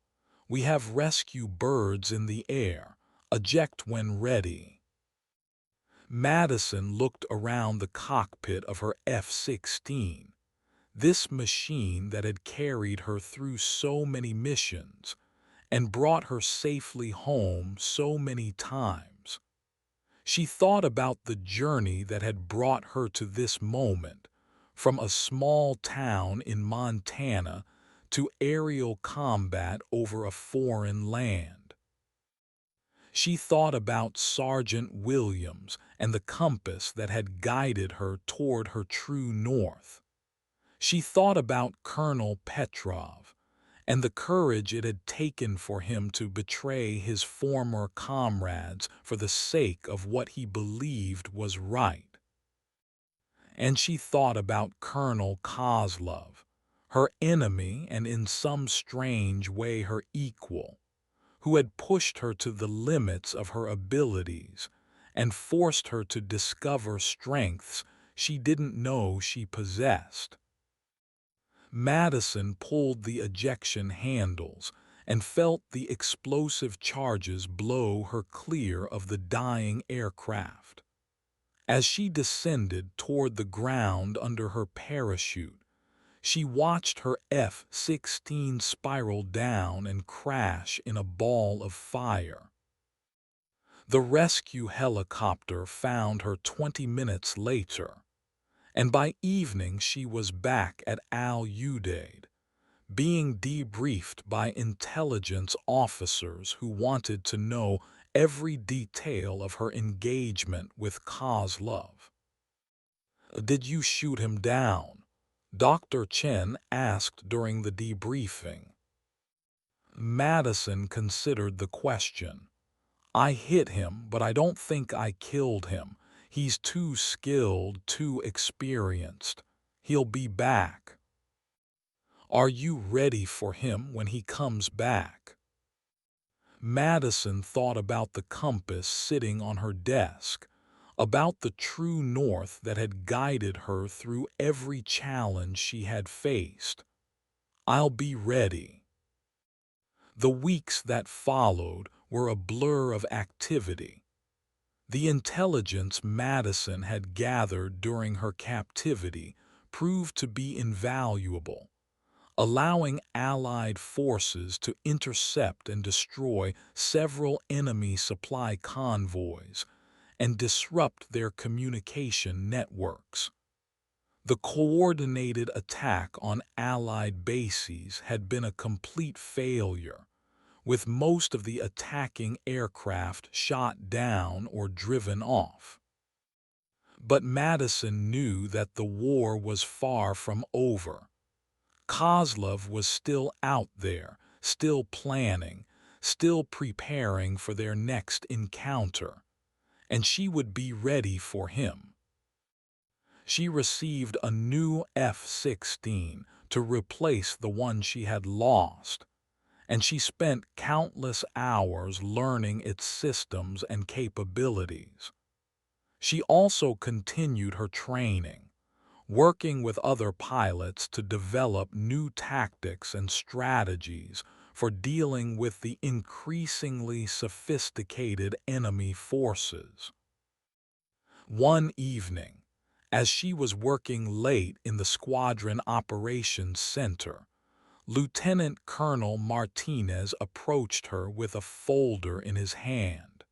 S1: We have rescue birds in the air. Eject when ready. Madison looked around the cockpit of her F-16. This machine that had carried her through so many missions and brought her safely home so many times. She thought about the journey that had brought her to this moment, from a small town in Montana to aerial combat over a foreign land. She thought about Sergeant Williams and the compass that had guided her toward her true north. She thought about Colonel Petrov and the courage it had taken for him to betray his former comrades for the sake of what he believed was right. And she thought about Colonel Kozlov, her enemy and in some strange way her equal, who had pushed her to the limits of her abilities and forced her to discover strengths she didn't know she possessed. Madison pulled the ejection handles and felt the explosive charges blow her clear of the dying aircraft. As she descended toward the ground under her parachute, she watched her F-16 spiral down and crash in a ball of fire. The rescue helicopter found her 20 minutes later, and by evening she was back at Al Udeid, being debriefed by intelligence officers who wanted to know every detail of her engagement with Kozlov. "Did you shoot him down?" Dr. Chen asked during the debriefing. Madison considered the question. "I hit him, but I don't think I killed him. He's too skilled, too experienced. He'll be back." "Are you ready for him when he comes back?" Madison thought about the compass sitting on her desk, about the true north that had guided her through every challenge she had faced. "I'll be ready." The weeks that followed were a blur of activity. The intelligence Madison had gathered during her captivity proved to be invaluable, allowing Allied forces to intercept and destroy several enemy supply convoys and disrupt their communication networks. The coordinated attack on Allied bases had been a complete failure, with most of the attacking aircraft shot down or driven off. But Madison knew that the war was far from over. Kozlov was still out there, still planning, still preparing for their next encounter, and she would be ready for him. She received a new F-16 to replace the one she had lost, and she spent countless hours learning its systems and capabilities. She also continued her training, working with other pilots to develop new tactics and strategies for dealing with the increasingly sophisticated enemy forces. One evening, as she was working late in the Squadron Operations Center, Lieutenant Colonel Martinez approached her with a folder in his hand.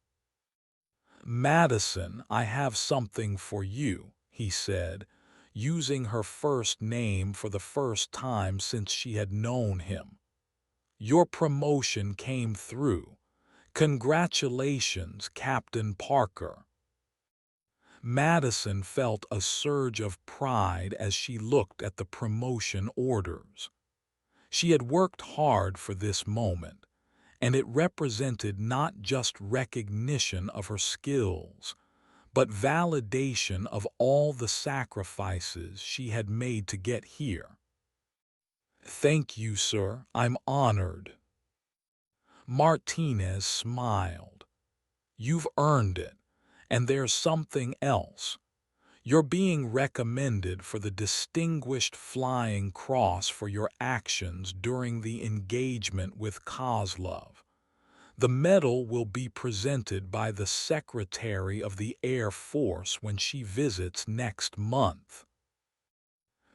S1: "Madison, I have something for you," he said, using her first name for the first time since she had known him. "Your promotion came through. Congratulations, Captain Parker." Madison felt a surge of pride as she looked at the promotion orders. She had worked hard for this moment, and it represented not just recognition of her skills, but validation of all the sacrifices she had made to get here. "Thank you, sir. I'm honored." Martinez smiled. You've earned it. And there's something else. You're being recommended for the Distinguished Flying Cross for your actions during the engagement with Kozlov. The medal will be presented by the Secretary of the Air Force when she visits next month.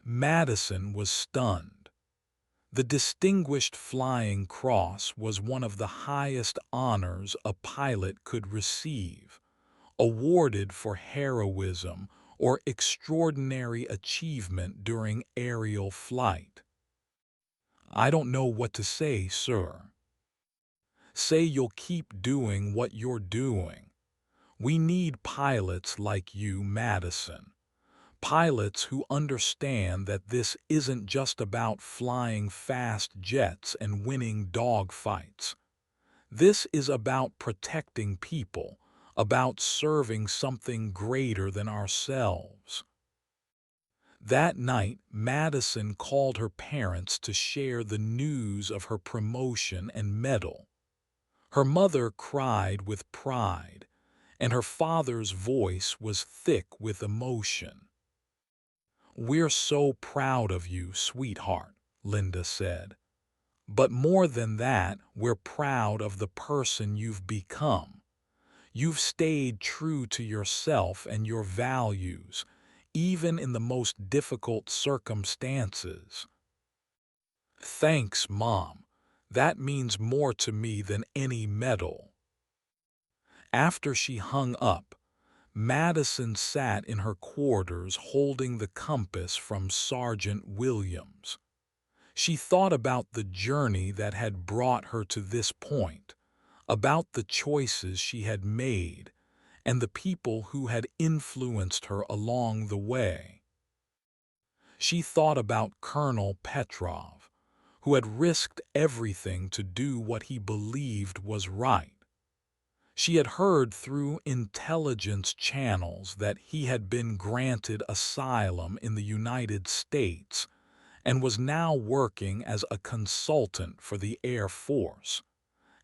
S1: Madison was stunned. The Distinguished Flying Cross was one of the highest honors a pilot could receive, awarded for heroism or extraordinary achievement during aerial flight. I don't know what to say, sir. Say you'll keep doing what you're doing. We need pilots like you, Madison. Pilots who understand that this isn't just about flying fast jets and winning dogfights. This is about protecting people, about serving something greater than ourselves. That night, Madison called her parents to share the news of her promotion and medal. Her mother cried with pride, and her father's voice was thick with emotion. "We're so proud of you, sweetheart," Linda said. "But more than that, we're proud of the person you've become. You've stayed true to yourself and your values, even in the most difficult circumstances." "Thanks, Mom. That means more to me than any medal." After she hung up, Madison sat in her quarters holding the compass from Sergeant Williams. She thought about the journey that had brought her to this point, about the choices she had made, and the people who had influenced her along the way. She thought about Colonel Petrov, who had risked everything to do what he believed was right. She had heard through intelligence channels that he had been granted asylum in the United States and was now working as a consultant for the Air Force,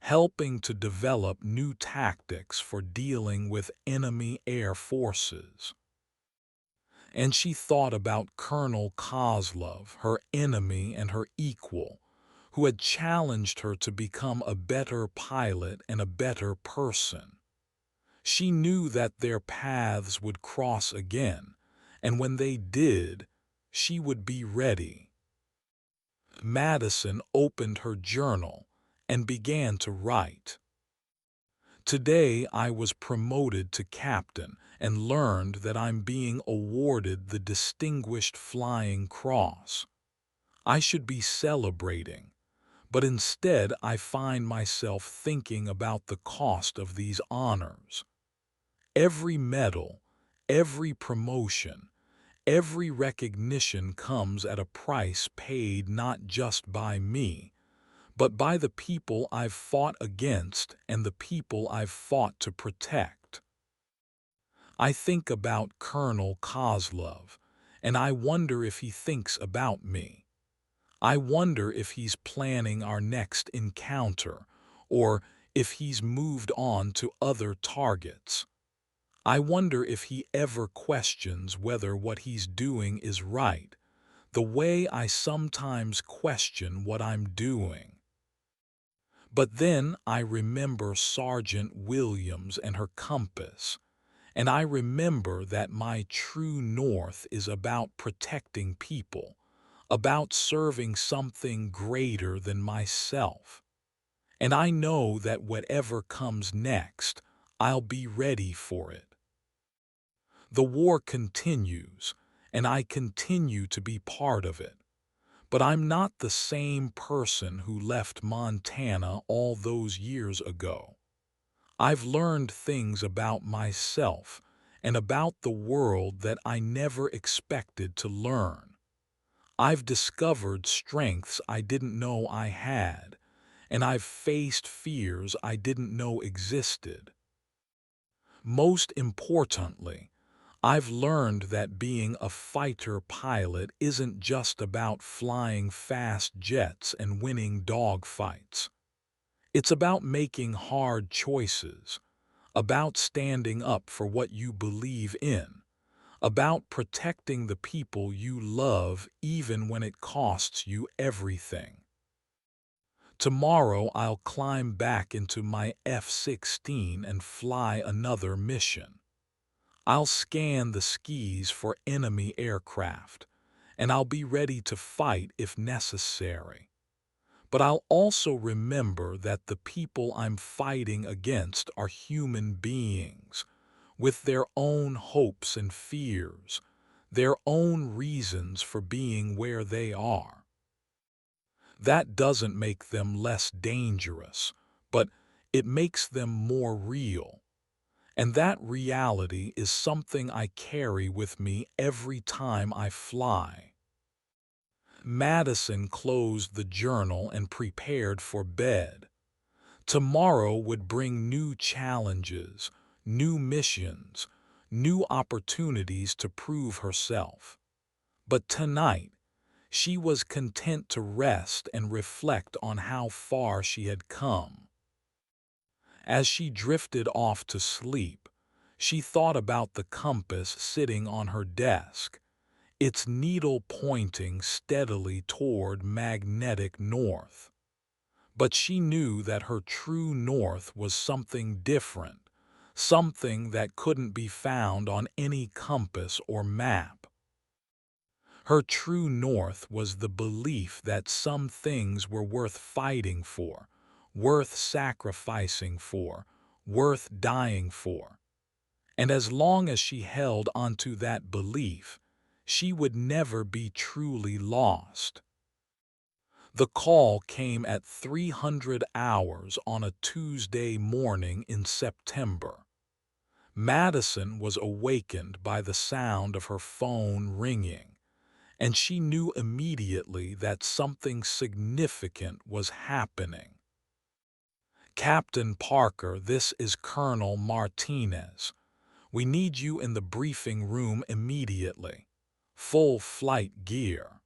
S1: helping to develop new tactics for dealing with enemy air forces. And she thought about Colonel Kozlov, her enemy and her equal, who had challenged her to become a better pilot and a better person. She knew that their paths would cross again, and when they did, she would be ready. Madison opened her journal and began to write. "Today I was promoted to captain and learned that I'm being awarded the Distinguished Flying Cross. I should be celebrating, but instead I find myself thinking about the cost of these honors. Every medal, every promotion, every recognition comes at a price paid not just by me, but by the people I've fought against and the people I've fought to protect. I think about Colonel Kozlov, and I wonder if he thinks about me. I wonder if he's planning our next encounter, or if he's moved on to other targets. I wonder if he ever questions whether what he's doing is right, the way I sometimes question what I'm doing." But then I remember Sergeant Williams and her compass, and I remember that my true north is about protecting people, about serving something greater than myself. And I know that whatever comes next, I'll be ready for it. The war continues, and I continue to be part of it. But I'm not the same person who left Montana all those years ago. I've learned things about myself and about the world that I never expected to learn. I've discovered strengths I didn't know I had, and I've faced fears I didn't know existed. Most importantly, I've learned that being a fighter pilot isn't just about flying fast jets and winning dogfights. It's about making hard choices, about standing up for what you believe in, about protecting the people you love even when it costs you everything. Tomorrow I'll climb back into my F-16 and fly another mission. I'll scan the skies for enemy aircraft, and I'll be ready to fight if necessary. But I'll also remember that the people I'm fighting against are human beings, with their own hopes and fears, their own reasons for being where they are. That doesn't make them less dangerous, but it makes them more real. And that reality is something I carry with me every time I fly. Madison closed the journal and prepared for bed. Tomorrow would bring new challenges, new missions, new opportunities to prove herself. But tonight, she was content to rest and reflect on how far she had come. As she drifted off to sleep, she thought about the compass sitting on her desk, its needle pointing steadily toward magnetic north. But she knew that her true north was something different, something that couldn't be found on any compass or map. Her true north was the belief that some things were worth fighting for, worth sacrificing for, worth dying for. And as long as she held onto that belief, she would never be truly lost. The call came at 300 hours on a Tuesday morning in September. Madison was awakened by the sound of her phone ringing, and she knew immediately that something significant was happening. "Captain Parker, this is Colonel Martinez. We need you in the briefing room immediately. Full flight gear."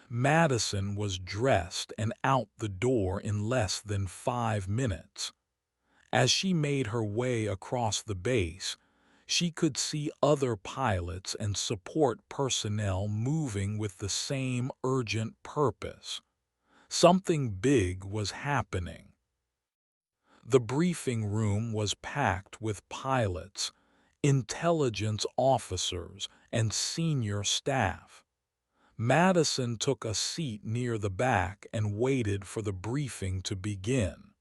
S1: Madison was dressed and out the door in less than 5 minutes. As she made her way across the base, she could see other pilots and support personnel moving with the same urgent purpose. Something big was happening. The briefing room was packed with pilots, intelligence officers, and senior staff. Madison took a seat near the back and waited for the briefing to begin.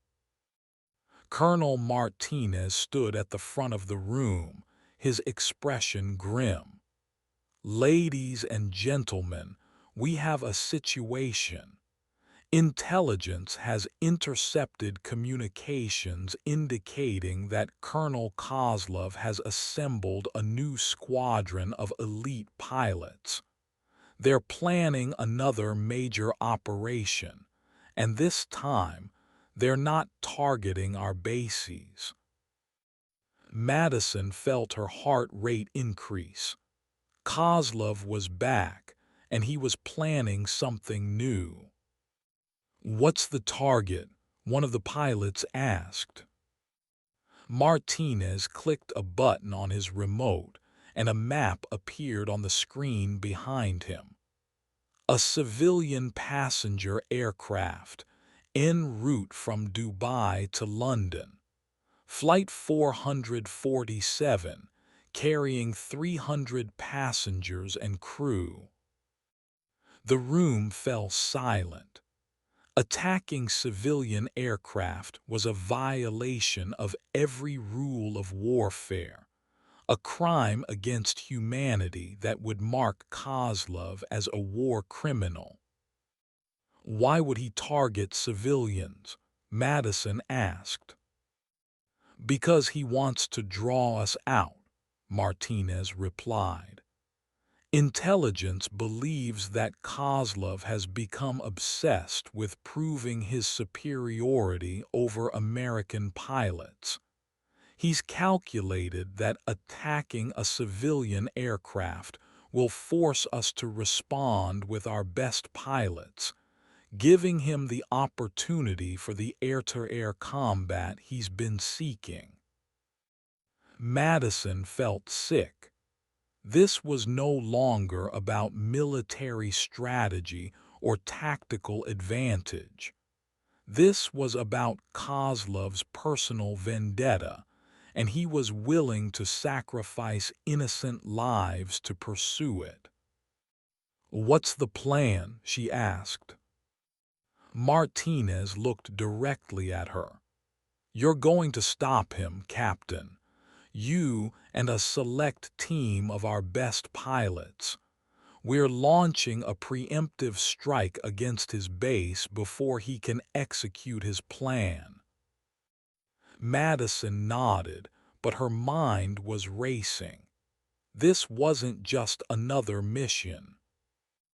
S1: Colonel Martinez stood at the front of the room, his expression grim. "Ladies and gentlemen, we have a situation. Intelligence has intercepted communications indicating that Colonel Kozlov has assembled a new squadron of elite pilots. They're planning another major operation, and this time, they're not targeting our bases." Madison felt her heart rate increase. Kozlov was back, and he was planning something new. "What's the target?" one of the pilots asked. Martinez clicked a button on his remote, and a map appeared on the screen behind him. "A civilian passenger aircraft, en route from Dubai to London. Flight 447, carrying 300 passengers and crew." The room fell silent. Attacking civilian aircraft was a violation of every rule of warfare, a crime against humanity that would mark Kozlov as a war criminal. "Why would he target civilians?" Madison asked. "Because he wants to draw us out," Martinez replied. "Intelligence believes that Kozlov has become obsessed with proving his superiority over American pilots. He's calculated that attacking a civilian aircraft will force us to respond with our best pilots, giving him the opportunity for the air-to-air combat he's been seeking. Madison felt sick. This was no longer about military strategy or tactical advantage. This was about Kozlov's personal vendetta, and he was willing to sacrifice innocent lives to pursue it. "What's the plan?" she asked. Martinez looked directly at her. "You're going to stop him, Captain. You and a select team of our best pilots. We're launching a preemptive strike against his base before he can execute his plan." Madison nodded, but her mind was racing. This wasn't just another mission.